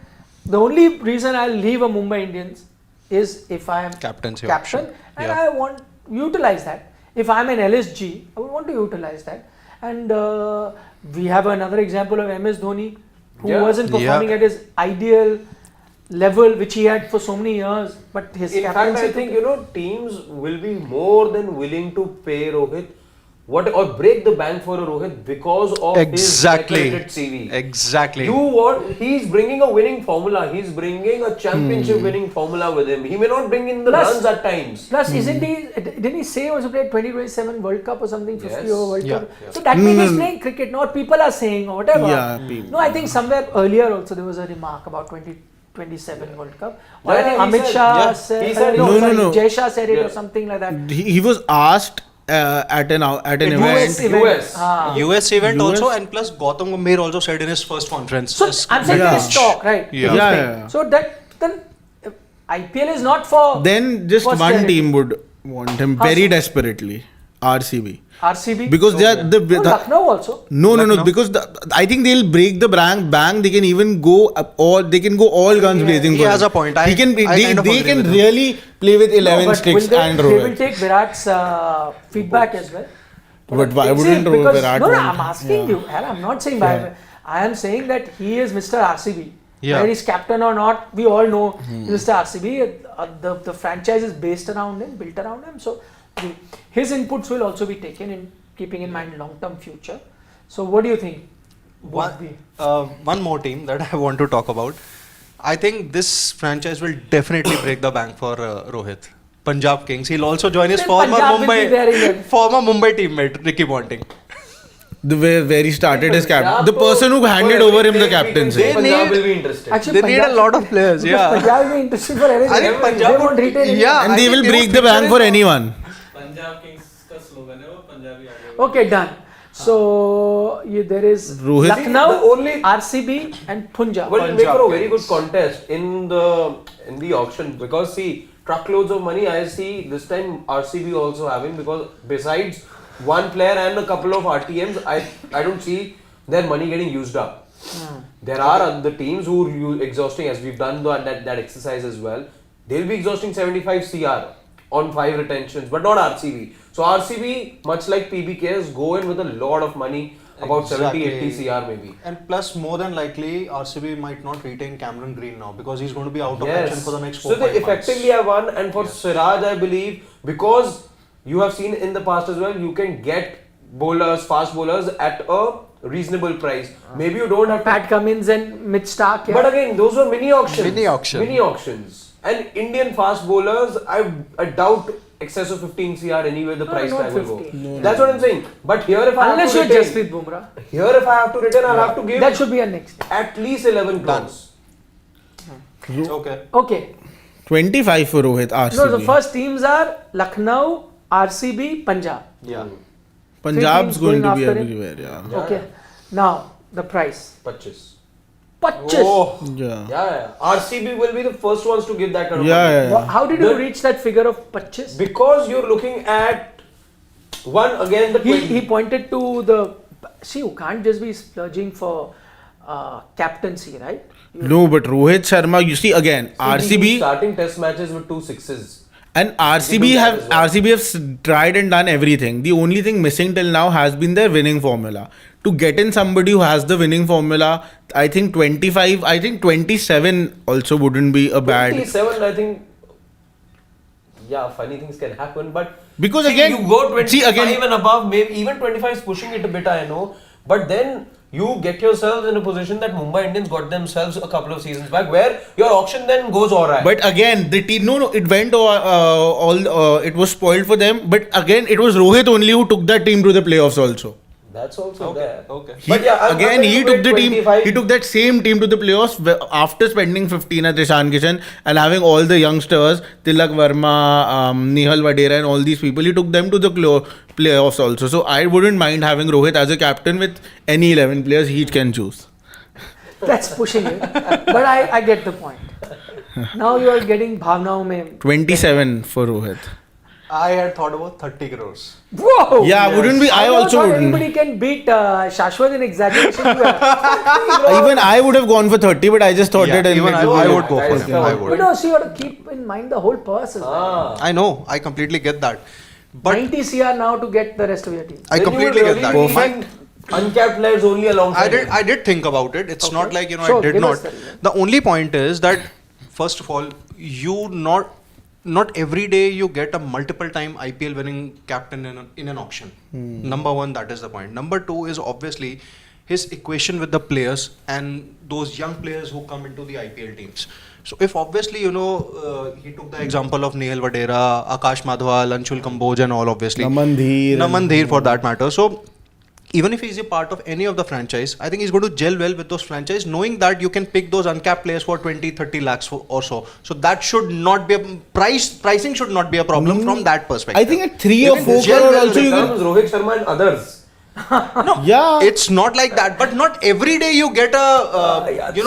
the only reason I'll leave a Mumbai Indians is if I am Captaincy captain option. and Yeah. I want utilize that. If I'm an LSG, I would want to utilize that. And we have another example of MS Dhoni, who Yeah. wasn't performing Yeah. at his ideal level, which he had for so many years. But his In fact, captaincy I think teams will be more than willing to pay Rohit or break the bank for a Rohit because of Exactly. his decorated CV. Exactly. He's bringing a winning formula. He's bringing a championship winning formula with him. He may not bring in the Plus- runs at times. Plus, isn't he? Didn't he say he was to play 2027 World Cup or something? 50 Yes. over World Yeah. Cup. So that means he's playing cricket. Not people are saying or whatever. Yeah, people. No, I think somewhere earlier also there was a remark about 2027 World Cup. Or I Yeah, think he Amit said- Shah yeah, said. he said- no, No, sorry, no. Jay Shah said it Yeah. or something like that. He was asked at an US event. event. US. Ah. US event US? also, and plus Gautam Gambhir also said in his first conference. So this I'm saying Yeah. this talk, right? Yeah. He's Yeah, playing. yeah. So then IPL is not for Then just one posterity. team would want him How very so? desperately. RCB. RCB. Because they are No, Lucknow also. no, Lucknow. because I think they'll break the bank. They can even go they can go all guns blazing. He for has him. a point. He can. I kind of They agree can with him. really play with 11 but sticks will and they will Rohit. take Virat's feedback as well. But why See, wouldn't because- Virat? No, want- I'm asking you. And I'm not saying I am saying that he is Mr. RCB. Yeah. Whether he's captain or not, we all know Mr. RCB. The franchise is based around him, built around him. So his inputs will also be taken in keeping in mind long-term future. So what do you think? Would be? One more team that I want to talk about. I think this franchise will definitely break the bank for Rohit. Punjab Kings. He'll also join his Then former Punjab will be there again. Mumbai teammate Ricky Ponting. The way where he started his captain, Punjab the person who handed for over him the everything we can captaincy. say Punjab need- will be interested. Actually, They need a lot of players. because Yeah. Punjab will be interested for everything. I think Punjab they won't retain anyone. yeah. And I they think will break would the bank feature for in- anyone. Punjab Kings का slogan है वो पंजाबी आगे Okay, done. So there is Rohit? Lucknow, The only- RCB, and Punjab. Well, it'll make for a very Kings. good contest in the auction because see truckloads of money I see this time RCB also having because besides one player and a couple of RTMs I don't see their money getting used up. There are other teams who are exhausting as we've done that exercise as well. They'll be exhausting 75 CR on 5 retentions, but not RCB. So RCB, much like PBKs, go in with a lot of money, about 70-80 CR maybe. And plus, more than likely, RCB might not retain Cameron Green now because he's going to be out of action for the next 4 So they 5 months. effectively have won, and for Siraj, I believe, because you have seen in the past as well, you can get bowlers, fast bowlers at a reasonable price. Maybe you don't have to. Pat Cummins and Mitch Stark. Yeah. But again, those were mini auctions. Mini auction. And Indian fast bowlers, I doubt excess of 15 CR anyway the price not tag will go. 15. That's what I'm saying. But here if I Unless have you're to retain, Jasprit Bumrah. here if I have to retain, I'll have to give That should be a next. at least 11 crores. Okay. Okay. 25 for Rohit, RCB. No, the first teams are Lucknow, RCB, Punjab. Yeah. Punjab's three teams going going to be after him. everywhere, yeah. Yeah. Okay. Now, the price. Purchase. Purchase. Oh, Yeah. yeah. RCB will be the first ones to give that kind of Yeah, money. yeah, yeah. How did you The- reach that figure of purchase? Because you're looking at one again the 20. He pointed to the. See, you can't just be splurging for captaincy, right? No, but Rohit Sharma, you see again, He's RCB starting test matches with 2 sixes. and RCB do that have as well. RCB have tried and done everything. The only thing missing till now has been their winning formula. To get in somebody who has the winning formula, I think 25, I think 27 also wouldn't be a bad. 27, I think. Yeah, funny things can happen, but Because see, again- you go 25 see, again- and above, maybe even 25 is pushing it a bit, I know, but then you get yourselves in a position that Mumbai Indians got themselves a couple of seasons back, where your auction then goes alright. But again, the team, no, it went it was spoiled for them. But again, it was Rohit only who took that team to the playoffs also. That's also there. Okay. But yeah, I'm Again, willing he to took wait the team. 25. He took that same team to the playoffs after spending 15 at Ishan Kishan and having all the youngsters, Tilak Verma, Nihal Vadera, and all these people. He took them to the playoffs also. So I wouldn't mind having Rohit as a captain with any 11 players he can choose. That's pushing it. But I get the point. Now you are getting bhavnaon mein. 27 for Rohit. I had thought about 30 crores. Whoa! Yeah, wouldn't be. I never also thought wouldn't. anybody can beat Shashwat in exaggeration. Even I would have gone for 30, but I just thought Yeah, that. even I would go for Guys, him. I But would. no, so you got to keep in mind the whole purse as well. I know. I completely get that. But 90 CR now to get the rest of your team. I Then completely you would get that. really My- need uncapped players only alongside him. I did think about it. It's Okay. not like, Sure, I did give not. us the reason. The only point is that, first of all, you not every day you get a multiple time IPL winning captain in an auction. Number one, that is the point. Number two is obviously his equation with the players and those young players who come into the IPL teams. So if obviously, he took the example of Nihal Vadera, Akash Madhwal, Anshul Kamboj and all obviously. Naman Dheer for that matter. So even if he's a part of any of the franchise, I think he's going to gel well with those franchise, knowing that you can pick those uncapped players for 20, 30 lakhs or so. So that should not be pricing should not be a problem from that perspective. I think at 3 or 4 gel crore well also you can. Becomes Rohit Sharma and others. Yeah. It's not like that, but not every day you get a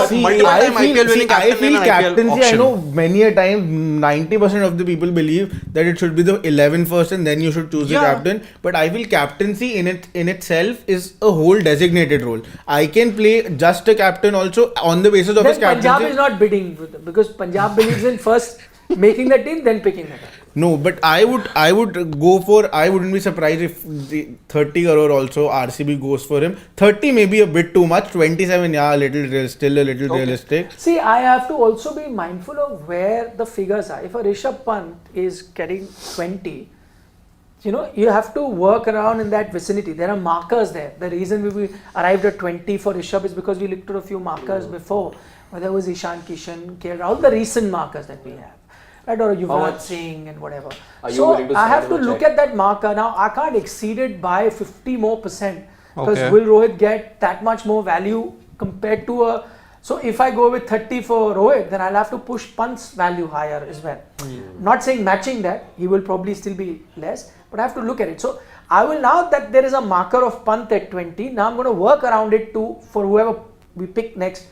See, multiple time IPL winning I captain feel in an IPL captaincy. I auction. know many a time 90% of the people believe that it should be the 11 first and then you should choose the Yeah. captain. But I feel captaincy in itself is a whole designated role. I can play just a captain also on the basis of his Then Punjab captaincy. is not bidding with them because Punjab believes in first making the team, then picking the team. No, but I would go for. I wouldn't be surprised if the 30 crore also RCB goes for him. 30 may be a bit too much. 27, yeah, still a little realistic. See, I have to also be mindful of where the figures are. If a Rishabh Pant is getting 20, you have to work around in that vicinity. There are markers there. The reason we arrived at 20 for Rishabh is because we looked at a few markers before, whether it was Ishan Kishan, KL, all the recent markers that we have. Right, or Yuvraj Singh and whatever. Are you So willing to I have send to him a look check? at that marker. Now I can't exceed it by 50 more percent because Okay. will Rohit get that much more value compared to a. So if I go with 30 for Rohit, then I'll have to push Pant's value higher as well. Not saying matching that, he will probably still be less, but I have to look at it. So I will, now that there is a marker of Pant at 20, now I'm going to work around it for whoever we pick next.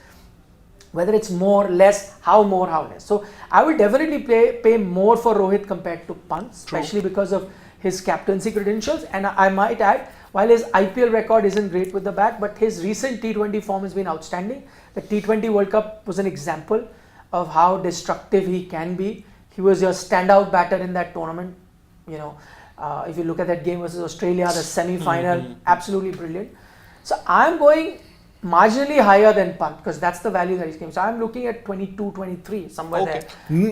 Whether it's more, less, how less. So I will definitely pay more for Rohit compared to Pant, especially because of his captaincy credentials. And I might add, while his IPL record isn't great with the bat, but his recent T20 form has been outstanding. The T20 World Cup was an example of how destructive he can be. He was your standout batter in that tournament. You know, if you look at that game versus Australia, the semi-final, absolutely brilliant. So I'm going marginally higher than Pant because that's the value that he's giving. So I'm looking at 22, 23, somewhere there.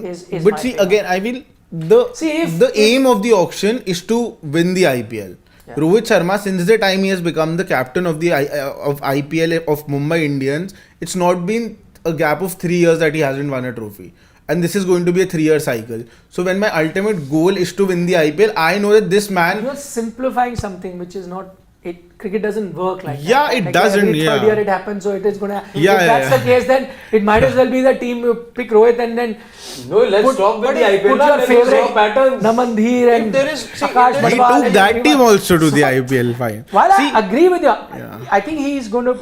Is But my see, figure. again, I will. The aim of the auction is to win the IPL. Yeah. Rohit Sharma, since the time he has become the captain of the of IPL of Mumbai Indians, it's not been a gap of 3 years that he hasn't won a trophy. And this is going to be a 3-year cycle. So when my ultimate goal is to win the IPL, I know that this man. You're simplifying something which is not. Cricket doesn't work like that. Yeah, it like doesn't. Every third Yeah. year it happens, so it is gonna. Yeah, if that's the case, then it might as well be the team you pick Rohit and then. No, let's talk with the IPL. Put Now, your let's favorite draw patterns. Namandhir and there is- see, Akash if there He is- Badwal took and that everyone. team also to the IPL fine. While See, I agree with you, Yeah. I think he is going to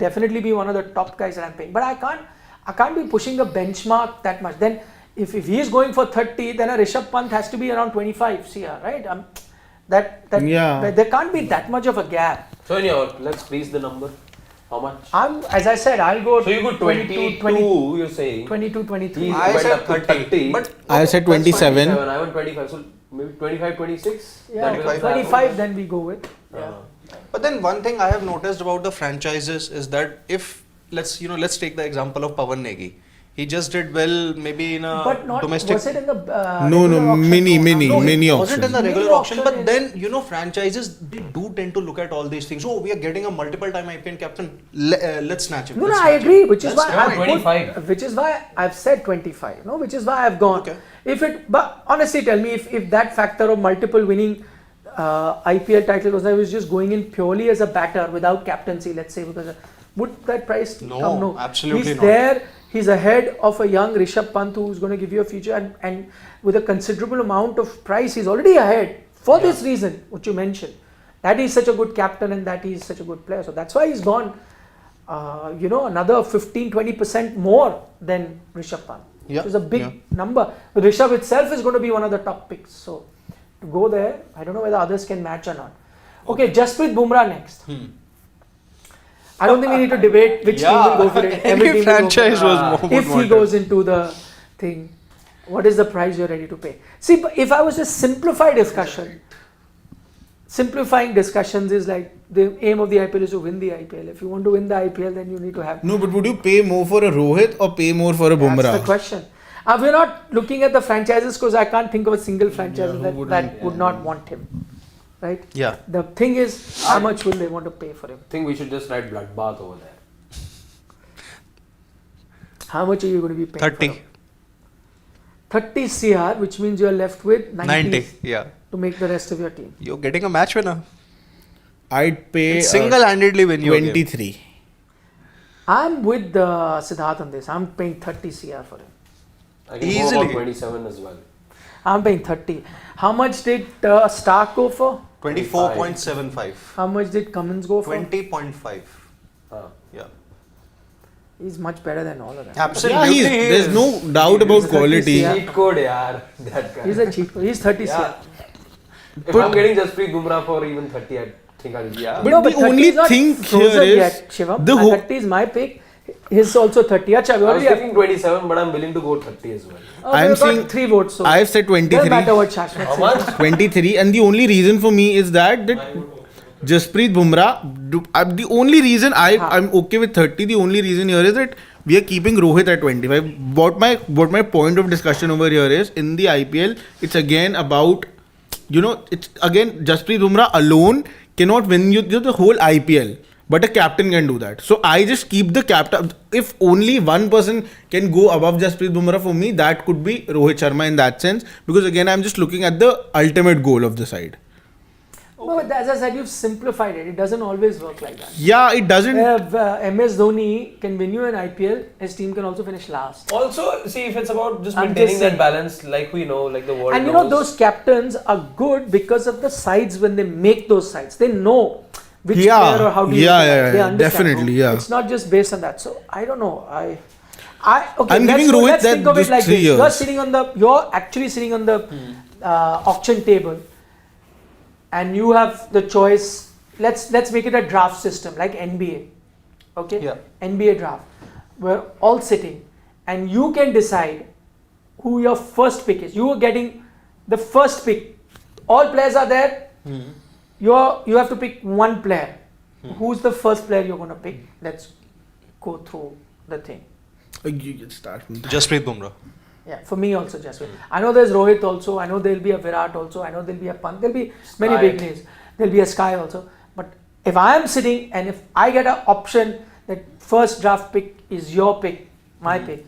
definitely be one of the top guys that I'm paying. But I can't be pushing the benchmark that much. Then if he is going for 30, then a Rishabh Pant has to be around 25 CR, right? Yeah. There can't be that much of a gap. So anyhow, let's freeze the number. How much? As I said, I'll go. So you go 22, you're saying. 22, 23. He I went said up to 30. But I said 27. I went 25. So maybe 25, 26? Yeah, That will 25 then we go with. Yeah. But then one thing I have noticed about the franchises is that if let's take the example of Pawan Negi. He just did well maybe in a But not domestic. was it in the No, regular auction? mini It auction. wasn't in the regular Mini auction, auction but is- then franchises they do tend to look at all these things. Oh, we are getting a multiple time IPL captain. Let's snatch him. No, let's I snatch him. agree, which is That's why fine. 25. which is why I've said 25. No, which is why I've gone. Okay. But honestly, tell me if that factor of multiple winning IPL title was I was just going in purely as a batter without captaincy, let's say, because would that price No, come? No, absolutely he's not. there. He's ahead of a young Rishabh Pant who's going to give you a future, and with a considerable amount of price, he's already ahead for this reason, which you mentioned. That he's such a good captain and that he's such a good player. So that's why he's gone, another 15-20% more than Rishabh Pant. Yeah, Which is a big yeah. number. But Rishabh itself is going to be one of the top picks. So to go there, I don't know whether others can match or not. Okay, Jasprit Bumrah next. I don't think we need to debate which team will go for it. Every team Any will go for franchise it. was more If he goes into the thing, what is the price you're ready to pay? See, but if I was to simplify discussion, simplifying discussions is like the aim of the IPL is to win the IPL. If you want to win the IPL, then you need to have. No, but would you pay more for a Rohit or pay more for a That's the Bumrah? question. We're not looking at the franchises because I can't think of a single franchise who that wouldn't? would not want him. Right? Yeah. The thing is, how much will they want to pay for him? I think we should just write bloodbath over there. How much are you going to be paying? 30. For him? 30 CR, which means you're left with 90 Yeah. to make the rest of your team. You're getting a match winner. I'd pay Single-handedly win your game. 23. I'm with Siddharth on this. I'm paying 30 CR for him. I can go Easily. about 27 as well. I'm paying 30. How much did Stark go for? 24.75. How much did Cummins go for? 20.5. Ah. Yeah. He's much better than all of them. Absolutely. Yeah, there's no doubt about He's 30 quality. CR. Cheat code, yaar. That guy. He's a cheat code. He's 30 Yeah. CR. If I'm getting Jasprit Bumrah for even 30, I think I'll be. But No, the 30 only is not thing frozen here is yet, Shivam. the whole. 30 is my pick. His also 30. Achha, we I was already have, thinking 27, but I'm willing to go 30 as well. I'm we've got saying 3 votes. So I've said doesn't 23. matter what Shashwat How says. much? 23, and the only reason for me is that Jasprit Bumrah. The only reason I'm okay with 30. The only reason here is that we are keeping Rohit at 25. What my point of discussion over here is in the IPL. It's again about it's again Jasprit Bumrah alone cannot win you the whole IPL. But a captain can do that. So I just keep the captain. If only one person can go above Jasprit Bumrah for me, that could be Rohit Sharma in that sense. Because again, I'm just looking at the ultimate goal of the side. No, but as I said, you've simplified it. It doesn't always work like that. Yeah, it doesn't. MS Dhoni can win you an IPL. His team can also finish last. Also, see, if it's about just I'm maintaining just that saying. balance, like we know, like the world And knows. those captains are good because of the sides when they make those sides. They know which Yeah. player or how to Yeah, use yeah, it. They yeah, understand. definitely, yeah. It's not just based on that. So I don't know. Okay, I'm let's giving go- Rohit let's that think of it just like 3 this. years. You're actually sitting on the auction table, and you have the choice. Let's make it a draft system like NBA. Okay. Yeah. NBA draft. We're all sitting, and you can decide who your first pick is. You are getting the first pick. All players are there. You have to pick one player. Who's the first player you're going to pick? Let's go through the thing. You can start from Jasprit Bumrah. Yeah, for me also Jasprit. I know there's Rohit also. I know there'll be a Virat also. I know there'll be a Pant. There'll be many big names. There'll be a Sky also. But if I am sitting and if I get an option that first draft pick is your pick, my pick,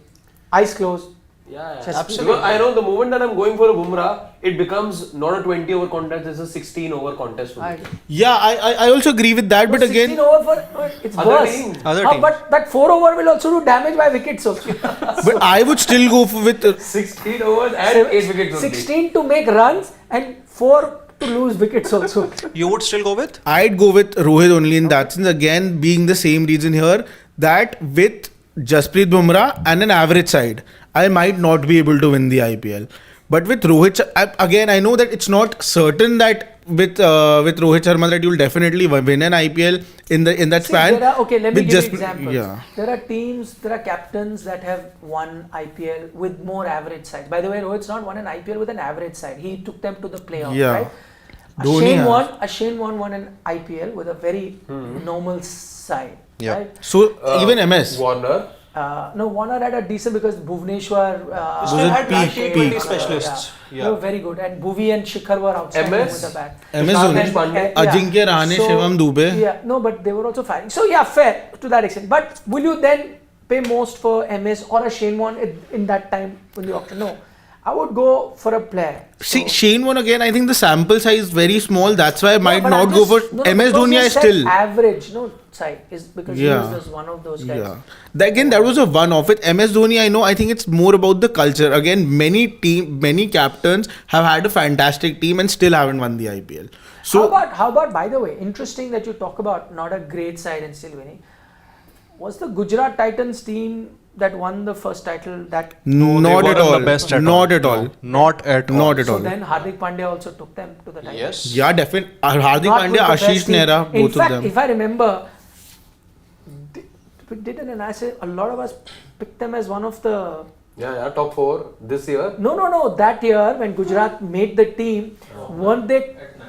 eyes closed. Yeah, Just- absolutely. Because I know the moment that I'm going for a Bumrah, it becomes not a 20 over contest, it's a 16 over contest for I, me. Yeah, I also agree with that, but 16 again, over for it's Other worse. teams. Other Ah, teams. but that 4 over will also do damage by wickets also. but I would still go with 16 overs and 8 wickets only. 16 to make runs and 4 to lose wickets also. You would still go with? I'd go with Rohit only in that sense. Again, being the same reason here that with Jasprit Bumrah and an average side, I might not be able to win the IPL. But with Rohit, again, I know that it's not certain that with Rohit Sharma that you'll definitely win an IPL in that See, span. let me With give you Jasprit- examples. yeah. There are teams, there are captains that have won IPL with more average side. By the way, Rohit's not won an IPL with an average side. He took them to the playoffs, Yeah. right? Dhoni has. Shane won an IPL with a very normal side, Yeah. right? So even MS. Warner. No, Warner had a decent because Bhuvneshwar Those are had peak- T20 specialists. They Yeah. were very good, and Bhuvi and Shikhar were outstanding MS? with the bat. MS Tushar Dhoni. Deshpande. Ajinkya Rahane, Shivam Dubey. Yeah, no, but they were also firing. So yeah, fair to that extent. But will you then pay most for MS or a Shane Warne in that time in the auction? No, I would go for a player. See, Shane Warne again, I think the sample size is very small. That's why I might but not I go for just- no, MS because Dhoni. you I said still. average. No, side is because Yeah. he was just one of those guys. Yeah. Again, that was a one-off. With MS Dhoni, I know. I think it's more about the culture. Again, many captains have had a fantastic team and still haven't won the IPL. So How about by the way, interesting that you talk about not a great side and still winning. Was the Gujarat Titans team that won the first title that not They at weren't all. the best at Not all. at all. No, not at all. Not at so all. then Hardik Pandya also took them to the title. Yes. Yeah, definitely. Hardik Not Pandya, with the Ashish best team. Nehra, In both fact, of them. if I remember, we did an analysis. A lot of us picked them as one of the. Yeah, top 4 this year. No. That year when Gujarat made the team, weren't they At 9.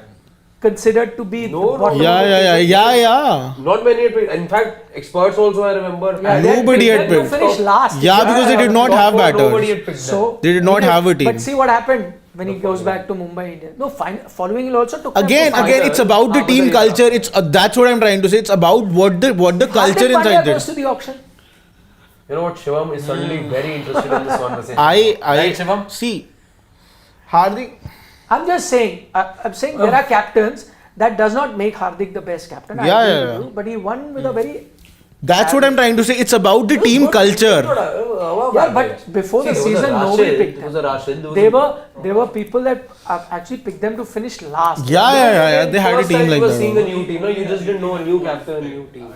considered to be No, the bottom? Yeah, of the yeah, yeah, table? yeah, yeah. Not many had picked. In fact, experts also, I remember. Yeah, they Nobody had they picked. finished last. Yeah, because they did not top have 4, batters. Nobody had picked So They did not have a team. But see what happened when he goes back to Mumbai Indians. No, following he also took them to Again, finals. it's about the After team the- culture. It's that's what I'm trying to say. It's about what the culture Hardik Pandya inside goes there. to the auction. You know what? Shivam is suddenly very interested in this conversation. I Right, Shivam? see. Hardik. I'm just saying. I'm saying there are captains that does not make Hardik the best captain. I Yeah, agree yeah, with yeah. you, but he won with a very. That's what I'm trying to say. It's about the team culture. Yeah, but before the season, nobody picked It was them. a Rashid. There were people that actually picked them to finish last. Yeah. They had a First time team like you were seeing a that. new team. No, you just didn't know a new captain, a new team.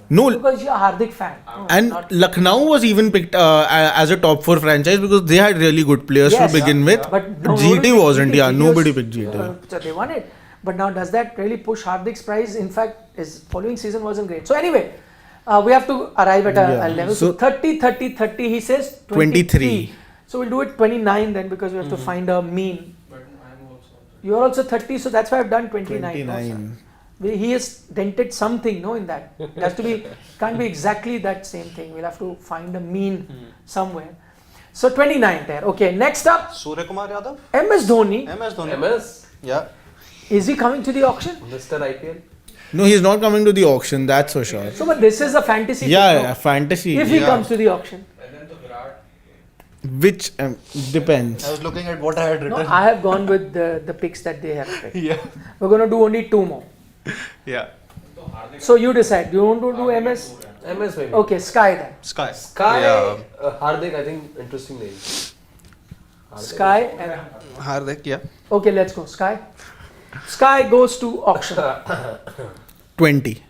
No, Because you're a Hardik fan. No, and not- Lucknow was even picked as a top 4 franchise because they had really good players Yes, to begin with. But GT wasn't. Yeah, GT nobody was- picked GT. So they won it. But now does that really push Hardik's price? In fact, his following season wasn't great. So anyway, we have to arrive at a Yeah. level. So So 30, he says 23. So we'll do it 29 then because we have to find a mean. But I'm also. You're also 30, so that's why I've done 29. no, 29. sir. He has dented something, no, in that. It has to be, can't be exactly that same thing. We'll have to find a mean somewhere. So 29 there. Okay, next up, Surya Kumar Yadav? MS Dhoni. MS Dhoni. MS, Yeah. Is he coming to the auction? Mr. IPL. No, he's not coming to the auction. That's for sure. So, but this is a fantasy. Yeah, pick, no? yeah, fantasy. If he Yeah. comes to the auction. And then the Virat. Which depends. I was looking at what I had No, written. I have gone with the picks that they have picked. Yeah. We're going to do only 2 more. Yeah. So Hardik. So you decide. Do you want to do MS? MS maybe. Okay, Sky then. Sky. Sky, Yeah. Hardik, I think, interesting name. Hardik. Sky and Hardik, yeah. okay, let's go. Sky. Sky goes to auction. 20.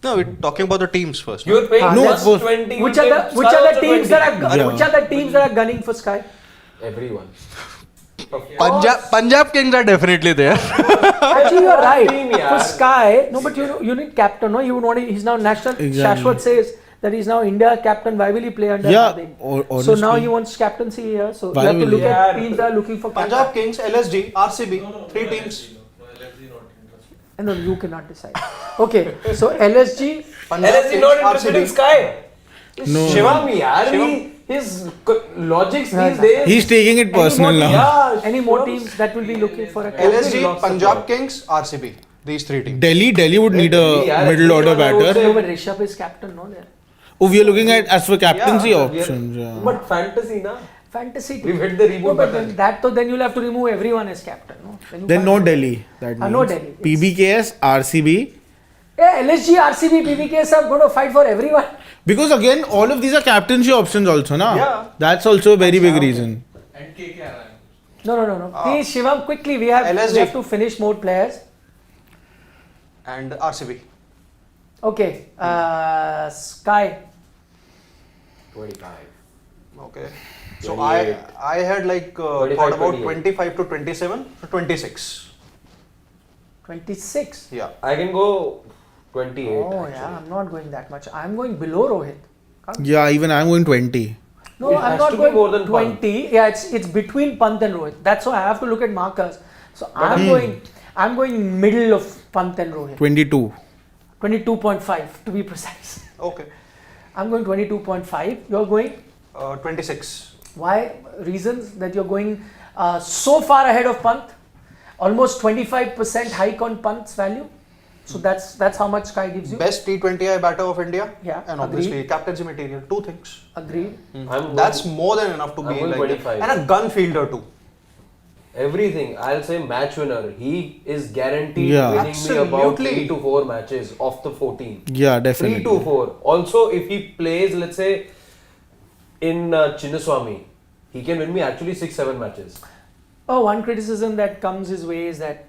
No, we're talking about the teams first. You're paying No, just both. 20. Which you are take the Sky also teams 20. that are Yeah. which are the teams that are gunning for Sky? Everyone. Punjab Kings are definitely there. Actually, you're right. team, For yeah. Sky, no, but you need captain. No, you would want. He's now national. Exactly. Shashwat says that he's now India captain. Why will he play under Yeah, Hardik? honestly. So now he wants captaincy here. So Why you have to will look he? at teams that are looking for captain. Punjab Kings, LSG, RCB, three teams. No, LSG not interested. And no, you cannot decide. Okay, so LSG. Punjab LSG Kings, not interested in RCB. Sky. No. Shivam, yaar, Shivam. his logics Yeah, these days. He's taking it personal any more now. teams, any more teams that will be looking for a captain? LSG, lost the Punjab plot. Kings, RCB. These three teams. Delhi would need Delhi, a yeah, middle order Delhi would batter. No, but Rishabh is captain, no there. Oh, we are looking at as for captaincy Yeah, options. Yeah. But fantasy, na? Fantasy We've team. hit the reboot No, but button. then you'll have to remove everyone as captain. No? You Then can't no do- Delhi. That means. No Delhi. PBKS, RCB. Yeah, LSG, RCB, PBKs are going to fight for everyone. Because again, all of these are captaincy options also, na? Yeah. That's also a very big reason. And KKR. No. Please, Shivam, quickly. We have LSG. to finish more players. And RCB. Okay. Sky. 25. Okay. So 28. I had like 25, thought about 28. 25 to 27 to 26. 26. Yeah. I can go 28. Oh, actually. yeah. I'm not going that much. I'm going below Rohit. Yeah, even I'm going 20. No, It I'm has not to be going more than 20. Yeah, it's between Pant and Rohit. That's why I have to look at markers. So I'm going middle of Pant and Rohit. 22. 22.5 to be precise. Okay. I'm going 22.5. You're going? 26. Why? Reasons that you're going so far ahead of Pant. Almost 25% hike on Pant's value. So that's how much Sky gives you. Best T20I batter of India. Yeah, And obviously captaincy material. Two things. Agreed. I'm That's going- more than enough to I'm be going like 25. that. And a gun fielder too. Everything. I'll say match winner. He is guaranteed Yeah. winning me about Absolutely. 3 to 4 matches off the 14. Yeah, 3 definitely. to 4. Also, if he plays, let's say, in Chinnaswamy, he can win me actually 6-7 matches. Oh, one criticism that comes his way is that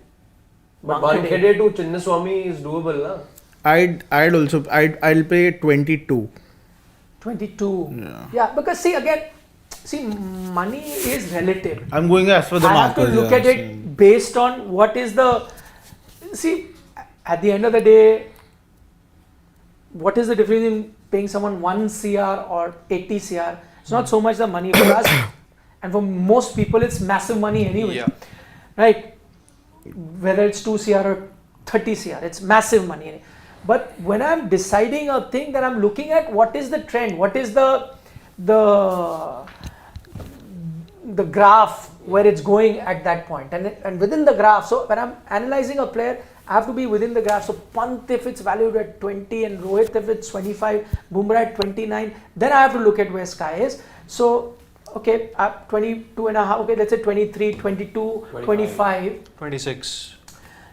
But Wankhede- Wankhede to Chinnaswamy is doable, na? I'll pay 22. 22. Yeah, because see, money is relative. I'm going as for the I have to markers. look yeah, at it based on what is the. See, at the end of the day, what is the difference in paying someone 1 CR or 80 CR? It's not so much the money for us, and for most people, it's massive money anyway. Yeah. Right? Whether it's 2 CR or 30 CR, it's massive money. But when I'm deciding a thing, that I'm looking at what is the trend, what is the graph where it's going at that point, and within the graph. So when I'm analyzing a player, I have to be within the graph. So Pant, if it's valued at 20, and Rohit if it's 25, Bumrah at 29, then I have to look at where Sky is. So okay, 22 and a half, okay, let's say 23, 22, 25. 26.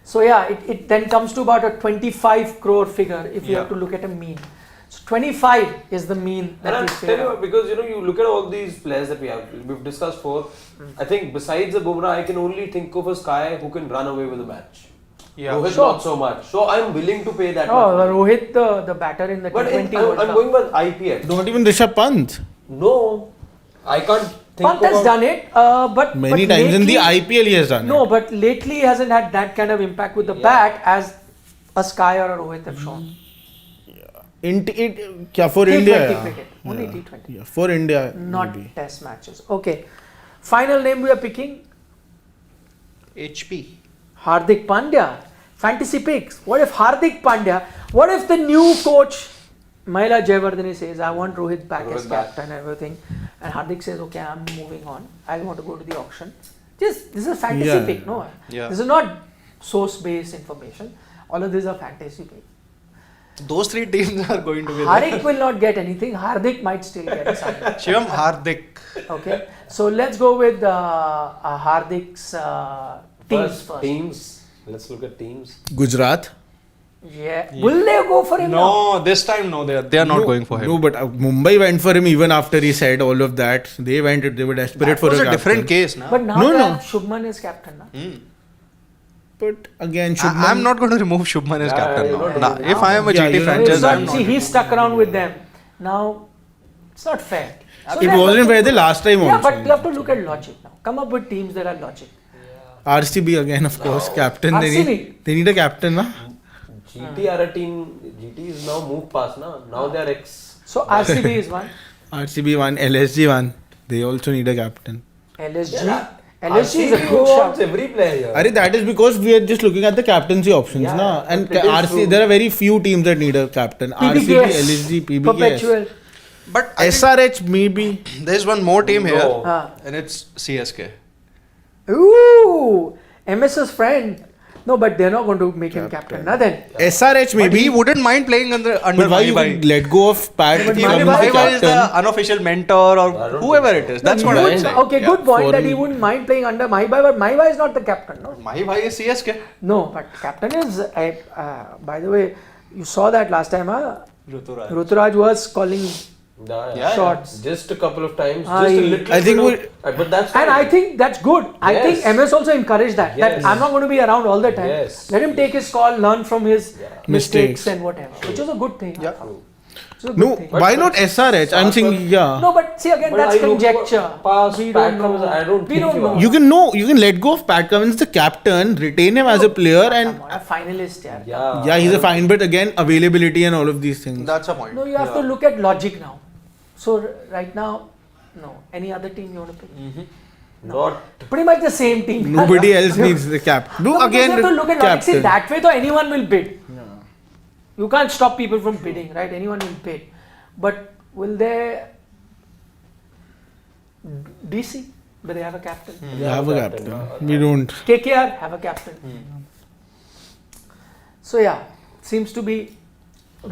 So yeah, it then comes to about a 25 crore figure if you Yeah. have to look at a mean. So 25 is the mean And that I'll we tell figure you, out. because you look at all these players that we've discussed 4. I think besides the Bumrah, I can only think of a Sky who can run away with a match. Yeah. Rohit Sure. not so much. So I'm willing to pay that Oh, much. Rohit, the batter in the But T20 World I'm Cup. going by IPL. Not even Rishabh Pant. No, I can't think Pant has about- done it, but Many but times in the lately- IPL he has done No, it. but lately he hasn't had that kind of impact with the bat as a Sky or a Rohit have shown. For T20 India. yeah. cricket, only Yeah. T20. Yeah, for India. Not maybe. test matches. Okay. Final name we are picking, HP. Hardik Pandya. Fantasy picks. What if Hardik Pandya, what if the new coach Mahela Jayawardene says, I want Rohit back as Rohit back. captain and everything, and Hardik says, okay, I'm moving on. I want to go to the auction. This is a fantasy Yeah. pick, no? Yeah. This is not source-based information. All of these are fantasy picks. Those three teams are going to be Hardik will not get anything. Hardik might still get something. Shivam Hardik. Okay, so let's go with Hardik's teams first. Teams. Let's look at teams. Gujarat. Yeah. Will they go for him now? No, this time no, they are not going for him. No, but Mumbai went for him even after he said all of that. They were desperate That for was a a captain. different case, na? But now No, they no. have Shubman as captain. Na? But again, Shubman. I'm not going to remove Shubman as Yeah, captain you're now. not Nah, removing if I am a Yeah, GT you're not franchise, It's I'm not, not. see, he stuck around with them. Now, it's not fair. So It let- wasn't fair the last time Yeah, also. but you have to look at logic now. Come up with teams that are logic. RCB again, of course, captain. RCB. They need a captain, na? GT are a team. GT is now moved past now. Now they are ex. So RCB is one. RCB one, LSG one. They also need a captain. LSG. Yeah. LSG is a RCB good wants shout. every player here. Arey, that is because we are just looking at the captaincy options, Yeah, na? And it is true. there are very few teams that need a captain. PBKS. RCB, LSG, PBKS. Perpetual. But I think SRH maybe. there's one more team here, No. and it's CSK. Ooh, MS's friend. No, but they're not going to make him captain. Nothing. SRH But he maybe. wouldn't mind playing under But why you Mahibhai. can let go of Pat but to Mahibhai become the Mahibhai is the captain? unofficial mentor or I don't whoever think it is. so. That's He what I would- would say. Okay, good point that he Foreign- wouldn't mind playing under Mahibhai, but Mahibhai is not the captain, no? Mahibhai is CSK. No, but captain is. By the way, you saw that last time, huh? Ruturaj. Ruturaj was calling, Yeah, shots. Just a couple of times. Ah, Just a he- little. I think bit of, but that's. and fine. I think that's good. I Yes. think MS also encouraged that. That Yes. I'm not going to be around all the time. Yes. Let him take his call, learn from his mistakes Mistakes. and whatever, which was a good thing. Yeah. Which was a good No, thing. why not SRH? I'm saying, yeah. No, but see again, But that's I look conjecture. past We Pat don't Cummins, know. I don't We think don't you know. are. You can let go of Pat Cummins, the captain, retain him as a player, and Come on, a finalist, yeah. Yeah. he's a fine. But again, availability and all of these things. That's a point. No, you have to look at logic now. So right now, no. Any other team you want to pick? Not. Pretty much the same team. Nobody else needs the captain. No, because Again, you have to look at logic. See, captain. that way, though, anyone will bid. You can't stop people from bidding, right? Anyone will bid. But will they? DC, do they have a captain? We have a captain. We don't. KKR have a captain. So yeah, seems to be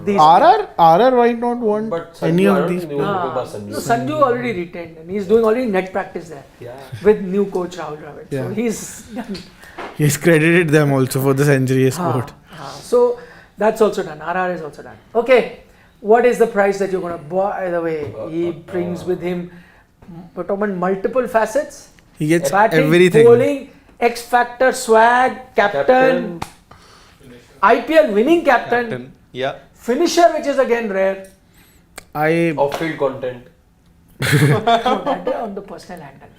these. RR might not want But any Sanju, I of don't these. think they will Ah, pick up Sanju. no, Sanju already retained and he's doing already net practice there Yeah. with new coach Rahul Dravid. So Yeah. he's done. He's credited them also for the century he scored. So that's also done. RR is also done. Okay, what is the price that you're going to buy? By the way, he brings with him multiple facets. He gets Batting, everything. bowling, X Factor, swag, captain, IPL winning captain, Yeah. finisher, which is again rare. Off-field content. No, that on the personal handle.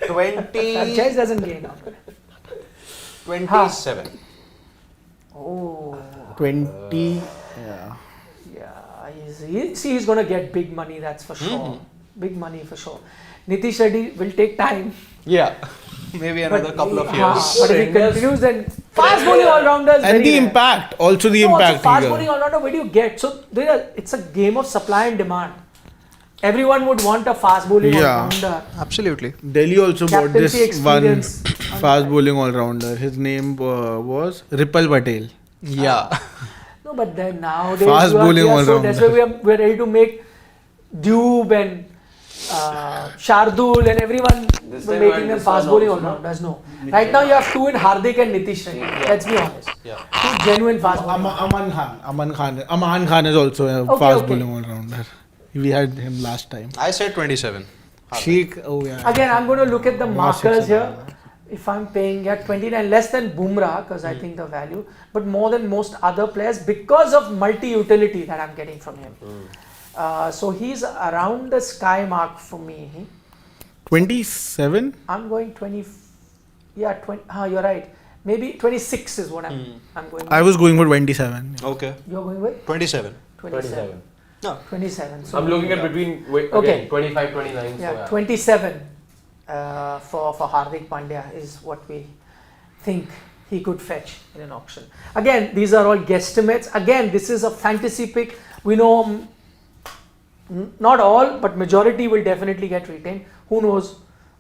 20, Franchise doesn't gain on it. 27. Oh, 20. yeah. He's going to get big money, that's for sure. Big money for sure. Nitish Reddy will take time. Yeah. Maybe another couple of years. But if he continues, then fast bowling all-rounders. And the impact. Also the impact. Fast here. bowling all-rounder, where do you get? So it's a game of supply and demand. Everyone would want a fast bowling Yeah. all-rounder. Absolutely. Delhi also bought this Captaincy one experience. fast bowling all rounder. His name was Ripple Patel. Yeah. No, but then nowadays Fast bowling we are so all-rounder. that's why we're ready to make Dube and Shardul and everyone This we're time making and them this fast one bowling also, all-rounders. No. Right now you have two in Hardik and Nitish Reddy. Let's be honest. Yeah. Two genuine fast bowling. Aman Khan is also a Okay, fast okay. bowling all rounder. We had him last time. I said 27. Sheikh, oh yeah. Again, I'm going to look at the Last markers six here. If I'm paying at 29, less than Bumrah, because I think the value, but more than most other players because of multi-utility that I'm getting from him. So he's around the sky mark for me. 27? I'm going 20. Yeah, 20. You're right. Maybe 26 is what I'm going with. I was going for 27. Okay. You're going with 27. 27. 27. No. 27. So I'm looking at between Okay. again 25, 29. yeah, So yeah. 27 for Hardik Pandya is what we think he could fetch in an auction. Again, these are all guesstimates. Again, this is a fantasy pick. We know not all, but majority will definitely get retained. Who knows?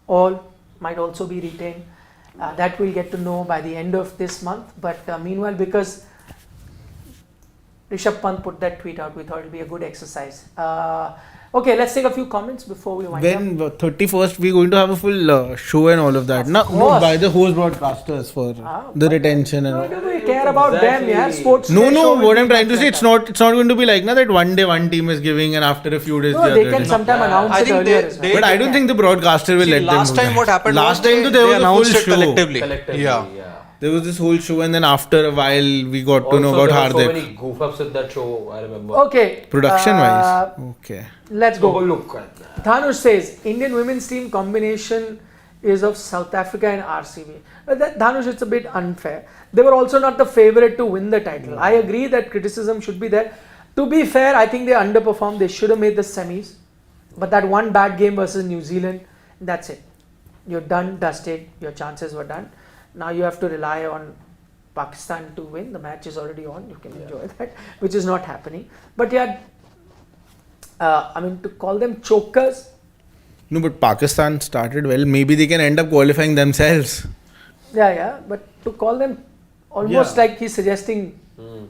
All might also be retained. That we'll get to know by the end of this month. But meanwhile, because Rishabh Pant put that tweet out, we thought it'll be a good exercise. Okay, let's take a few comments before we wind up. When 31st we're going to have a full show and all of that. No, course. by the host broadcasters for the retention and No, all. do we care about them? Yeah, Exactly. sports. No, show will what be I'm trying to much say, it's better. not going to be like that one day one team is giving and after a few days No, the they other can team. sometime announce I it think earlier they- as well. they- But I don't think the broadcaster will See, let them last do time that. what happened Last was time there was a full announced it show. collectively. Collectively, Yeah. There was this whole show and then after a while we got to know Also, about there were so Hardik. many goof ups with that show. I remember. Okay. Production wise. Okay. Let's Go go. look at that. Dhanush says Indian women's team combination is of South Africa and RCB. Dhanush, it's a bit unfair. They were also not the favourite to win the title. I agree that criticism should be there. To be fair, I think they underperformed. They should have made the semis. But that one bad game versus New Zealand, that's it. You're done, dusted. Your chances were done. Now you have to rely on Pakistan to win. The match is already on. You can enjoy that, which is not happening. But yeah, to call them chokers. No, but Pakistan started well. Maybe they can end up qualifying themselves. Yeah. But to call them almost like he's suggesting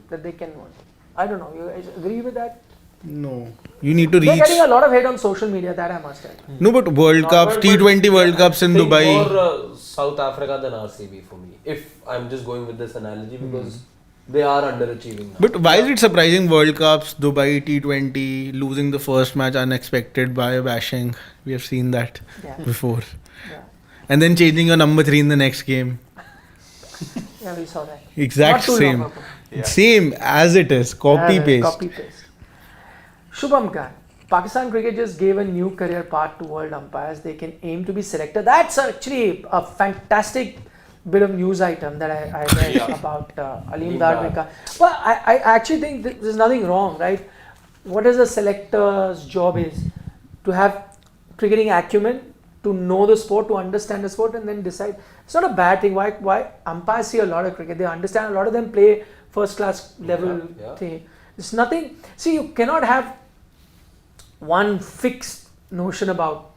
that they can win. I don't know. You guys agree with that? No. You need to They're reach. getting a lot of hate on social media, that I must tell. No, but World Cups, T20 World Cups in think Dubai. more South Africa than RCB for me. If I'm just going with this analogy, because they are underachieving now. But why is it surprising? World Cups, Dubai T20, losing the first match unexpected by a bashing. We have seen that before. Yeah. And then changing your number 3 in the next game. Yeah, we saw that. Exact Not too same. long ago. Same as it is. Copy paste. Copy paste. Shubham Khan, Pakistan cricket just gave a new career path to world umpires. They can aim to be selected. That's actually a fantastic bit of news item that I read about Aleem Dar. Well, I actually think there's nothing wrong, right? What is a selector's job is to have cricketing acumen, to know the sport, to understand the sport, and then decide. It's not a bad thing. Why umpires see a lot of cricket? They understand. A lot of them play first class level thing. It's nothing. See, you cannot have one fixed notion about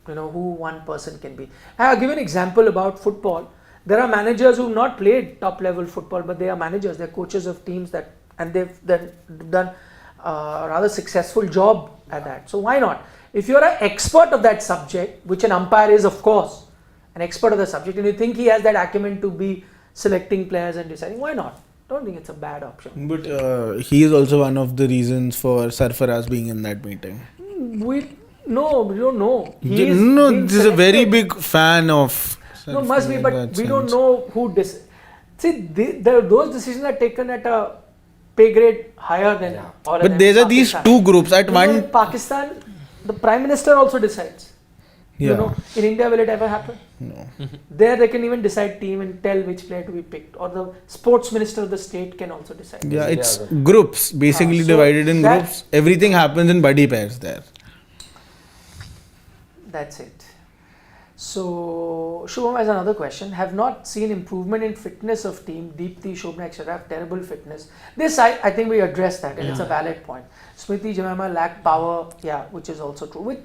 who one person can be. I'll give an example about football. There are managers who've not played top level football, but they are managers. They're coaches of teams and they've done a rather successful job at that. So why not? If you're an expert of that subject, which an umpire is, of course, an expert of the subject, and you think he has that acumen to be selecting players and deciding, why not? Don't think it's a bad option. But he is also one of the reasons for Sarfaraz being in that meeting. We don't know. This is a very big fan of. No, must be, but we don't know who See, those decisions are taken at a pay grade higher than. But there are these two groups at one. In Pakistan, the Prime Minister also decides. Yeah. In India, will it ever happen? No. There, they can even decide team and tell which player to be picked, or the sports minister of the state can also decide. Yeah, it's groups, basically divided in groups. Everything happens in buddy pairs there. That's it. So, Shubham has another question. Have not seen improvement in fitness of team. Deepti, Shobna, etc. have terrible fitness. This, I think we addressed that, and it's a valid point. Smriti, Jemima lack power, which is also true.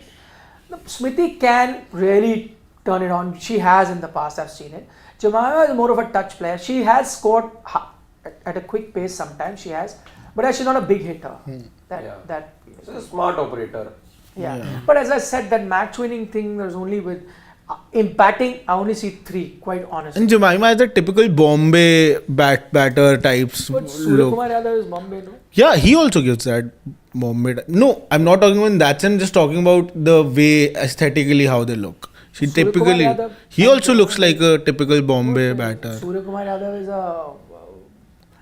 Smriti can really turn it on. She has in the past, I've seen it. Jemima is more of a touch player. She has scored at a quick pace sometimes, she has. But she's not a big hitter. She's a smart operator. Yeah. But as I said, that match winning thing, there's only with in batting, I only see 3, quite honestly. And Jemima is the typical Bombay batter types. But Surya Kumar Yadav is Bombay, no? Yeah, he also gives that Bombay. No, I'm not talking about that. I'm just talking about the way aesthetically how they look. He also looks like a typical Bombay batter. Surya Kumar Yadav is a.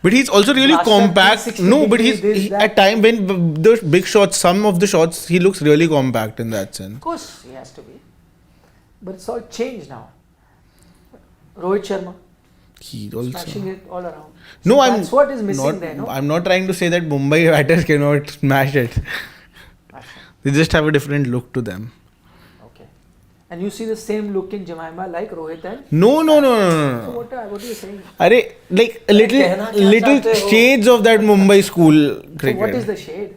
But he's also really compact. No, but he at time when the big shots, some of the shots, he looks really compact in that sense. Of course, he has to be. But it's all changed now. Rohit Sharma. He also smashing it all around. No, so that's what is missing there, no? I'm not trying to say that Mumbai batters cannot smash it. They just have a different look to them. Okay. And you see the same look in Jemima like Rohit and? No. So what are you saying? Like a little shades of that Mumbai school cricket. So what is the shade?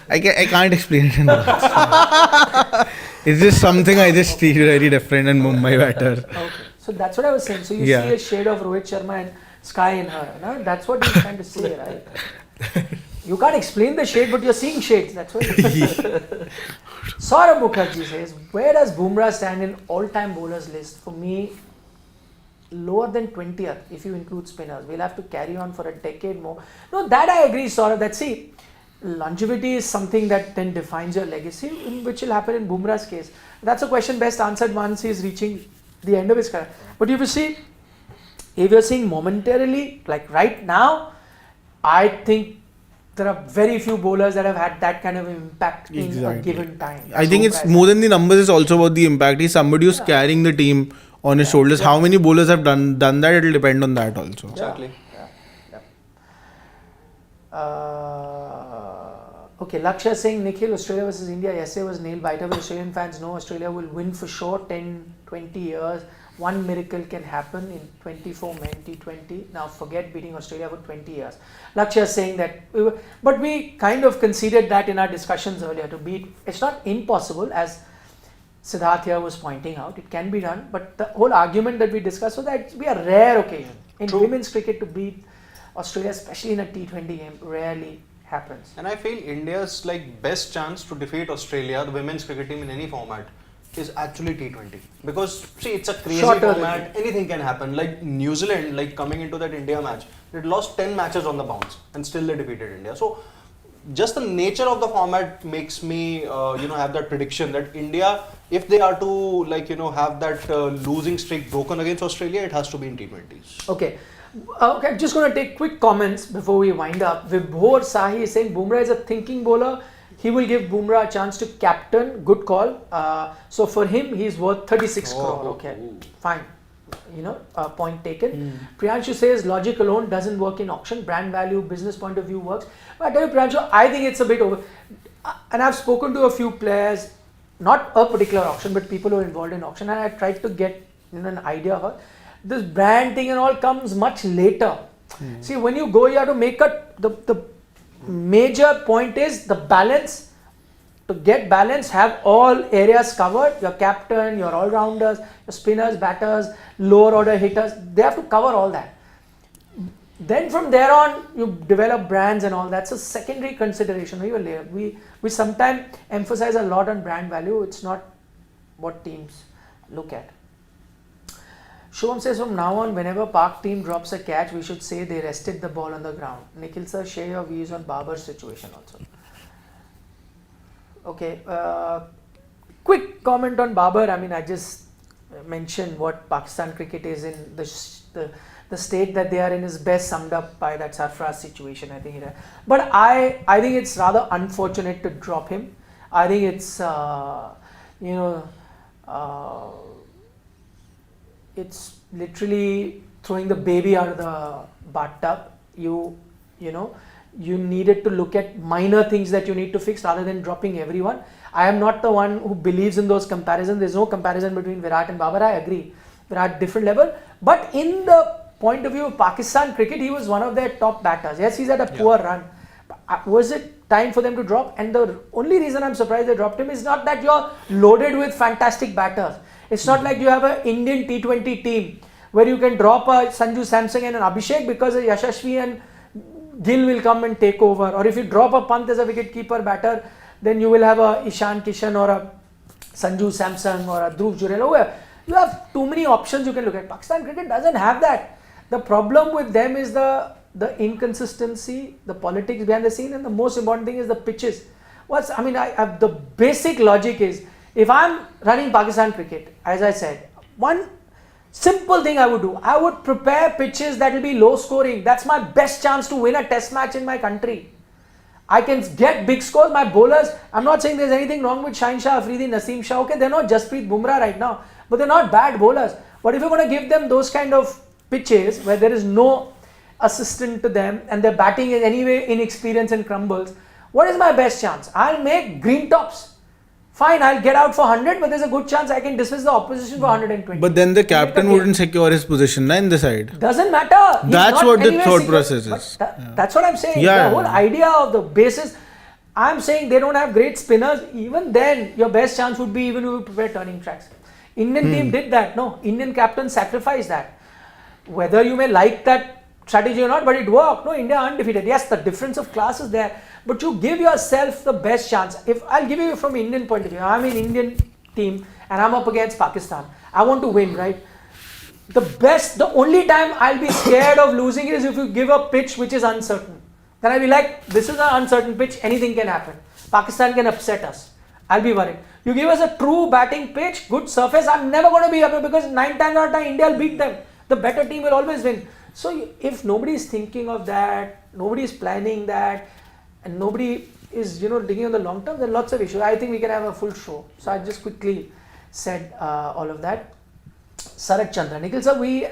I can't explain it in words. It's just something I just see very different in Mumbai batter. Okay. So that's what I was saying. So you see a shade of Rohit Sharma and sky in her. No? That's what you're trying to say, right? You can't explain the shade, but you're seeing shades. That's what Saurabh Mukherjee says, where does Bumrah stand in all-time bowlers list? For me, lower than 20th if you include spinners. We'll have to carry on for a decade more. No, that I agree, Saurabh. That see, longevity is something that then defines your legacy, which will happen in Bumrah's case. That's a question best answered once he's reaching the end of his career. But if you're seeing momentarily, like right now, I think there are very few bowlers that have had that kind of impact in a Exactly. given time. I think it's more than the numbers. It's also about the impact. He's somebody who's carrying the team on his shoulders. How many bowlers have done that? It'll depend on that also. Exactly. Okay, Lakshya saying Nikhil, Australia versus India yesterday was nail biter. But Australian fans know Australia will win for sure. 10, 20 years. One miracle can happen in 24 men T20. Now forget beating Australia for 20 years. Lakshya saying that, but we kind of conceded that in our discussions earlier to beat. It's not impossible, as Siddharth here was pointing out. It can be done, but the whole argument that we discussed was that it be a rare occasion in women's cricket to beat Australia, especially in a T20 game. Rarely happens. And I feel India's like best chance to defeat Australia, the women's cricket team in any format, is actually T20. Because see, it's a crazy Shorter format, anything can happen. Like New Zealand, like coming into that India match, it lost 10 matches on the bounce and still they defeated India. So just the nature of the format makes me have that prediction that India, if they are to have that losing streak broken against Australia, it has to be in T20s. Okay. Okay, I'm just going to take quick comments before we wind up. Vibhor Sahi is saying Bumrah is a thinking bowler. He will give Bumrah a chance to captain. Good call. So for him, he's worth 36 crore. Okay, fine. Point taken. Priyanshu says logic alone doesn't work in auction. Brand value, business point of view works. But I tell you, Priyanshu, I think it's a bit over. And I've spoken to a few players, not a particular auction, but people who are involved in auction, and I tried to get an idea of her. This brand thing and all comes much later. See, when you go, you have to make the major point is the balance. To get balance, have all areas covered. Your captain, your all-rounders, your spinners, batters, lower order hitters, they have to cover all that. Then from there on, you develop brands and all. That's a secondary consideration. Even later, we sometimes emphasize a lot on brand value. It's not what teams look at. Shubham says from now on, whenever Pak team drops a catch, we should say they rested the ball on the ground. Nikhil sir, share your views on Babar's situation also. Okay, quick comment on Babar. I mean, I just mentioned what Pakistan cricket is in the state that they are in is best summed up by that Sarfaraz situation. I think, but I think it's rather unfortunate to drop him. I think it's it's literally throwing the baby out of the bathtub. You needed to look at minor things that you need to fix rather than dropping everyone. I am not the one who believes in those comparisons. There's no comparison between Virat and Babar. I agree. Virat different level. But in the point of view of Pakistan cricket, he was one of their top batters. Yes, he's had a poor run. Was it time for them to drop? And the only reason I'm surprised they dropped him is not that you're loaded with fantastic batters. It's not like you have an Indian T20 team where you can drop a Sanju Samson and an Abhishek because a Yashasvi and Gill will come and take over. Or if you drop a Pant as a wicket-keeper batter, then you will have a Ishan Kishan or a Sanju Samson or a Dhruv Jurel. You have too many options you can look at. Pakistan cricket doesn't have that. The problem with them is the inconsistency, the politics behind the scene, and the most important thing is the pitches. The basic logic is, if I'm running Pakistan cricket, as I said, one simple thing I would do, I would prepare pitches that will be low scoring. That's my best chance to win a test match in my country. I can get big scores. My bowlers, I'm not saying there's anything wrong with Shaheen Shah Afridi, Naseem Shah. Okay, they're not Jasprit Bumrah right now, but they're not bad bowlers. But if you're going to give them those kind of pitches where there is no assistant to them and their batting is anyway inexperienced and crumbles, what is my best chance? I'll make green tops. Fine, I'll get out for 100, but there's a good chance I can dismiss the opposition for 120. But then the captain wouldn't secure his position in the side. Doesn't matter. That's what the thought process is. That's what I'm saying. The whole idea of the basis, I'm saying they don't have great spinners. Even then, your best chance would be even if you prepare turning tracks. Indian team did that. No, Indian captain sacrificed that. Whether you may like that strategy or not, but it worked. No, India undefeated. Yes, the difference of class is there. But you give yourself the best chance. If I'll give you from Indian point of view, I'm an Indian team and I'm up against Pakistan. I want to win, right? The only time I'll be scared of losing is if you give a pitch which is uncertain. Then I'll be like, this is an uncertain pitch, anything can happen. Pakistan can upset us. I'll be worried. You give us a true batting pitch, good surface, I'm never going to be happy because 9 times out of 10 India will beat them. The better team will always win. So if nobody is thinking of that, nobody is planning that, and nobody is digging on the long term, there are lots of issues. I think we can have a full show. So I just quickly said all of that. Sarat Chandra, Nikhil sir, we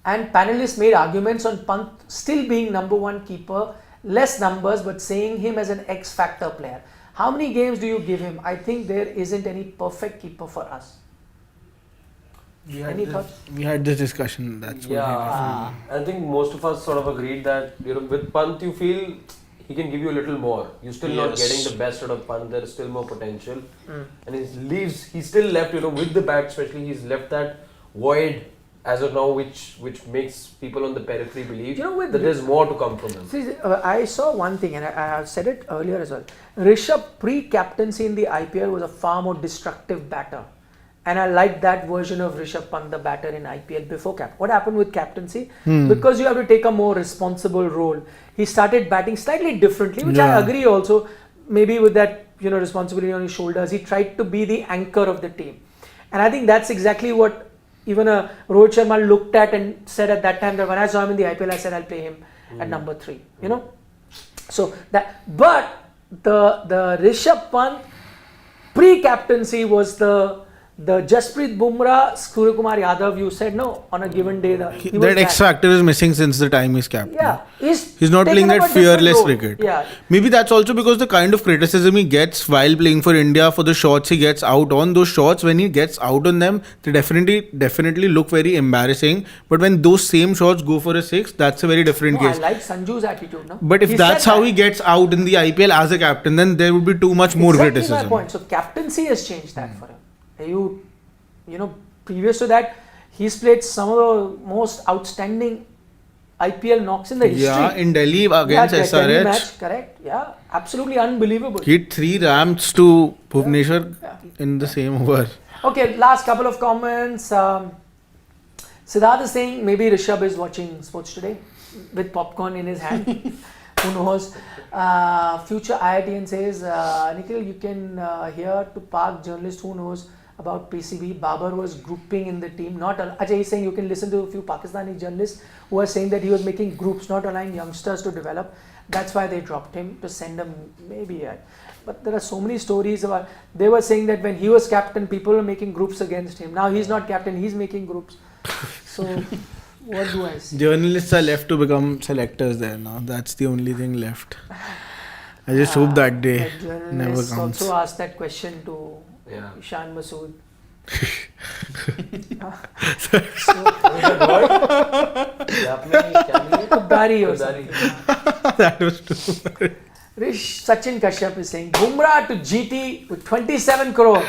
and panelists made arguments on Pant still being number one keeper, less numbers, but saying him as an X factor player. How many games do you give him? I think there isn't any perfect keeper for us. Any thoughts? We had this discussion. That's what I think most of us sort of agreed that with Pant you feel he can give you a little more. You're still not getting the best out of Pant. There is still more potential, and he's still left. With the bat especially, he's left that void as of now, which makes people on the periphery believe that there's more to come from him. See, I saw one thing, and I said it earlier as well. Rishabh pre-captaincy in the IPL was a far more destructive batter. And I like that version of Rishabh Pant, the batter in IPL before cap. What happened with captaincy? Because you have to take a more responsible role. He started batting slightly differently, which I agree also. Maybe with that responsibility on his shoulders, he tried to be the anchor of the team. And I think that's exactly what even Rohit Sharma looked at and said at that time that when I saw him in the IPL, I said I'll play him at number 3. So that, but the Rishabh Pant pre-captaincy was the Jasprit Bumrah, Suryakumar Yadav. You said no on a given day. That X factor is missing since the time he's captain. Yeah, he's not playing that fearless cricket. Yeah. Maybe that's also because the kind of criticism he gets while playing for India for the shots he gets out on. Those shots, when he gets out on them, they definitely look very embarrassing. But when those same shots go for a 6, that's a very different case. I like Sanju's attitude. No? But if that's how he gets out in the IPL as a captain, then there would be too much more criticism. Exactly my point. So captaincy has changed that for him. Previous to that, he's played some of the most outstanding IPL knocks in the history. Yeah, in Delhi against SRH. Delhi match, correct. Yeah, absolutely unbelievable. He hit 3 ramps to Bhuvneshwar in the same over. Okay, last couple of comments. Siddharth is saying maybe Rishabh is watching Sports Today with popcorn in his hand. Who knows? Future IITN says, Nikhil, you can hear to park journalist who knows about PCB. Babar was grouping in the team. Ajay is saying you can listen to a few Pakistani journalists who are saying that he was making groups, not allowing youngsters to develop. That's why they dropped him to send him maybe. But there are so many stories about. They were saying that when he was captain, people were making groups against him. Now he's not captain, he's making groups. So what do I say? Journalists are left to become selectors there now. That's the only thing left. I just hope that day never comes. Also asked that question to Ishan Masood. Kubdari or something. That was too Sachin Kashyap is saying Bumrah to GT with 27 crore.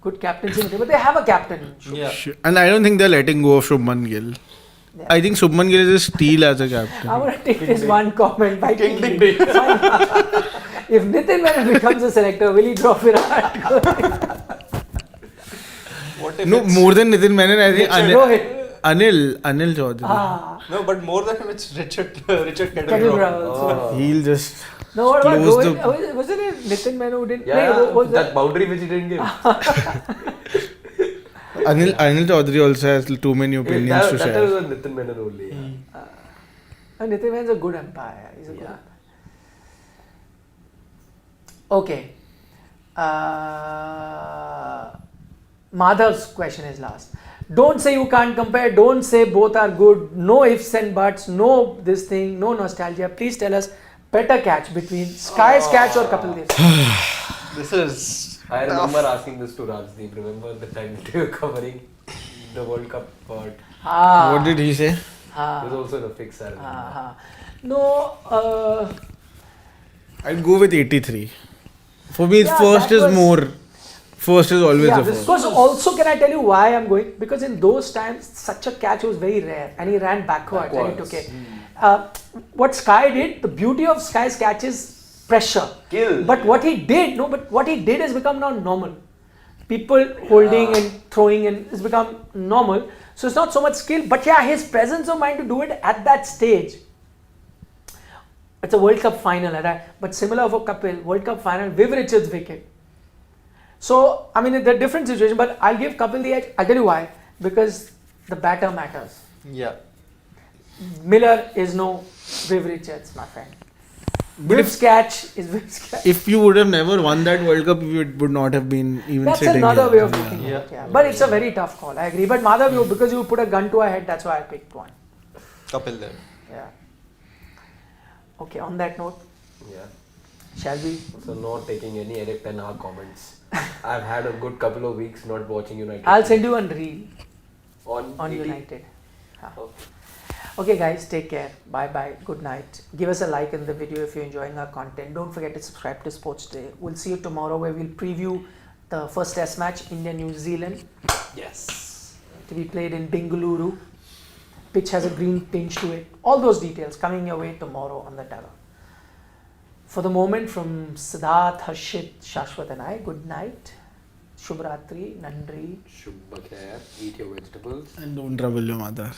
Good captaincy, but they have a captain. Sure. And I don't think they're letting go of Shubman Gill. Yeah. I think Shubman Gill is a steal as a captain. I want to take this one comment by King. If Nitin Menon becomes a selector, will he drop Virat? No, more than Nitin Menon, I think Anil Chaudhary. No, but more than him, it's Richard Kettlebrow. He'll just. No, what about Rohit? Wasn't it Nitin Menon who didn't? That boundary which he didn't give. Anil Chaudhary also has too many opinions to share. That was Nitin Menon only. Nitin Menon's a good umpire. He's a good umpire. Okay. Madhav's question is last. Don't say you can't compare. Don't say both are good. No ifs and buts. No this thing. No nostalgia. Please tell us better catch between Sky's catch or Kapil Dev. This is. I remember asking this to Rajdeep. Remember the time they were covering the World Cup part? What did he say? He was also in a fix. No. I'd go with 83. For me, first is more. First is always the first. Because also, can I tell you why I'm going? Because in those times, such a catch was very rare, and he ran backwards. And he took it. What Sky did, the beauty of Sky's catch is pressure. Kill. But what he did has become now normal. People holding and throwing and it's become normal. So it's not so much skill, but his presence of mind to do it at that stage. It's a World Cup final, but similar for Kapil, World Cup final, Viv Richards wicket. So, I mean, they're different situations, but I'll give Kapil the edge. I'll tell you why. Because the batter matters. Yeah. Miller is no Viv Richards, my friend. Viv's catch is Viv's catch. If you would have never won that World Cup, you would not have been even That's sitting another here. way of looking at it. Yeah. But it's a very tough call. I agree. But Madhav, because you put a gun to our head, that's why I picked one. Kapil there. Yeah. Okay. On that note, Yeah. shall we? So not taking any Eric Ten Hag comments. I've had a good couple of weeks not watching United. I'll send you a reel on on 80. United. Oh. Okay, guys. Take care. Bye bye. Good night. Give us a like in the video if you're enjoying our content. Don't forget to subscribe to Sports Day. We'll see you tomorrow where we'll preview the first Test match, India-New Zealand, Yes. to be played in Bengaluru. Pitch has a green tinge to it. All those details coming your way tomorrow on the Tara. For the moment, from Siddharth, Harshit, Shashwat and I, good night. Shubhratri, Nandri. Shubha khair. Eat your vegetables. And don't trouble your mother.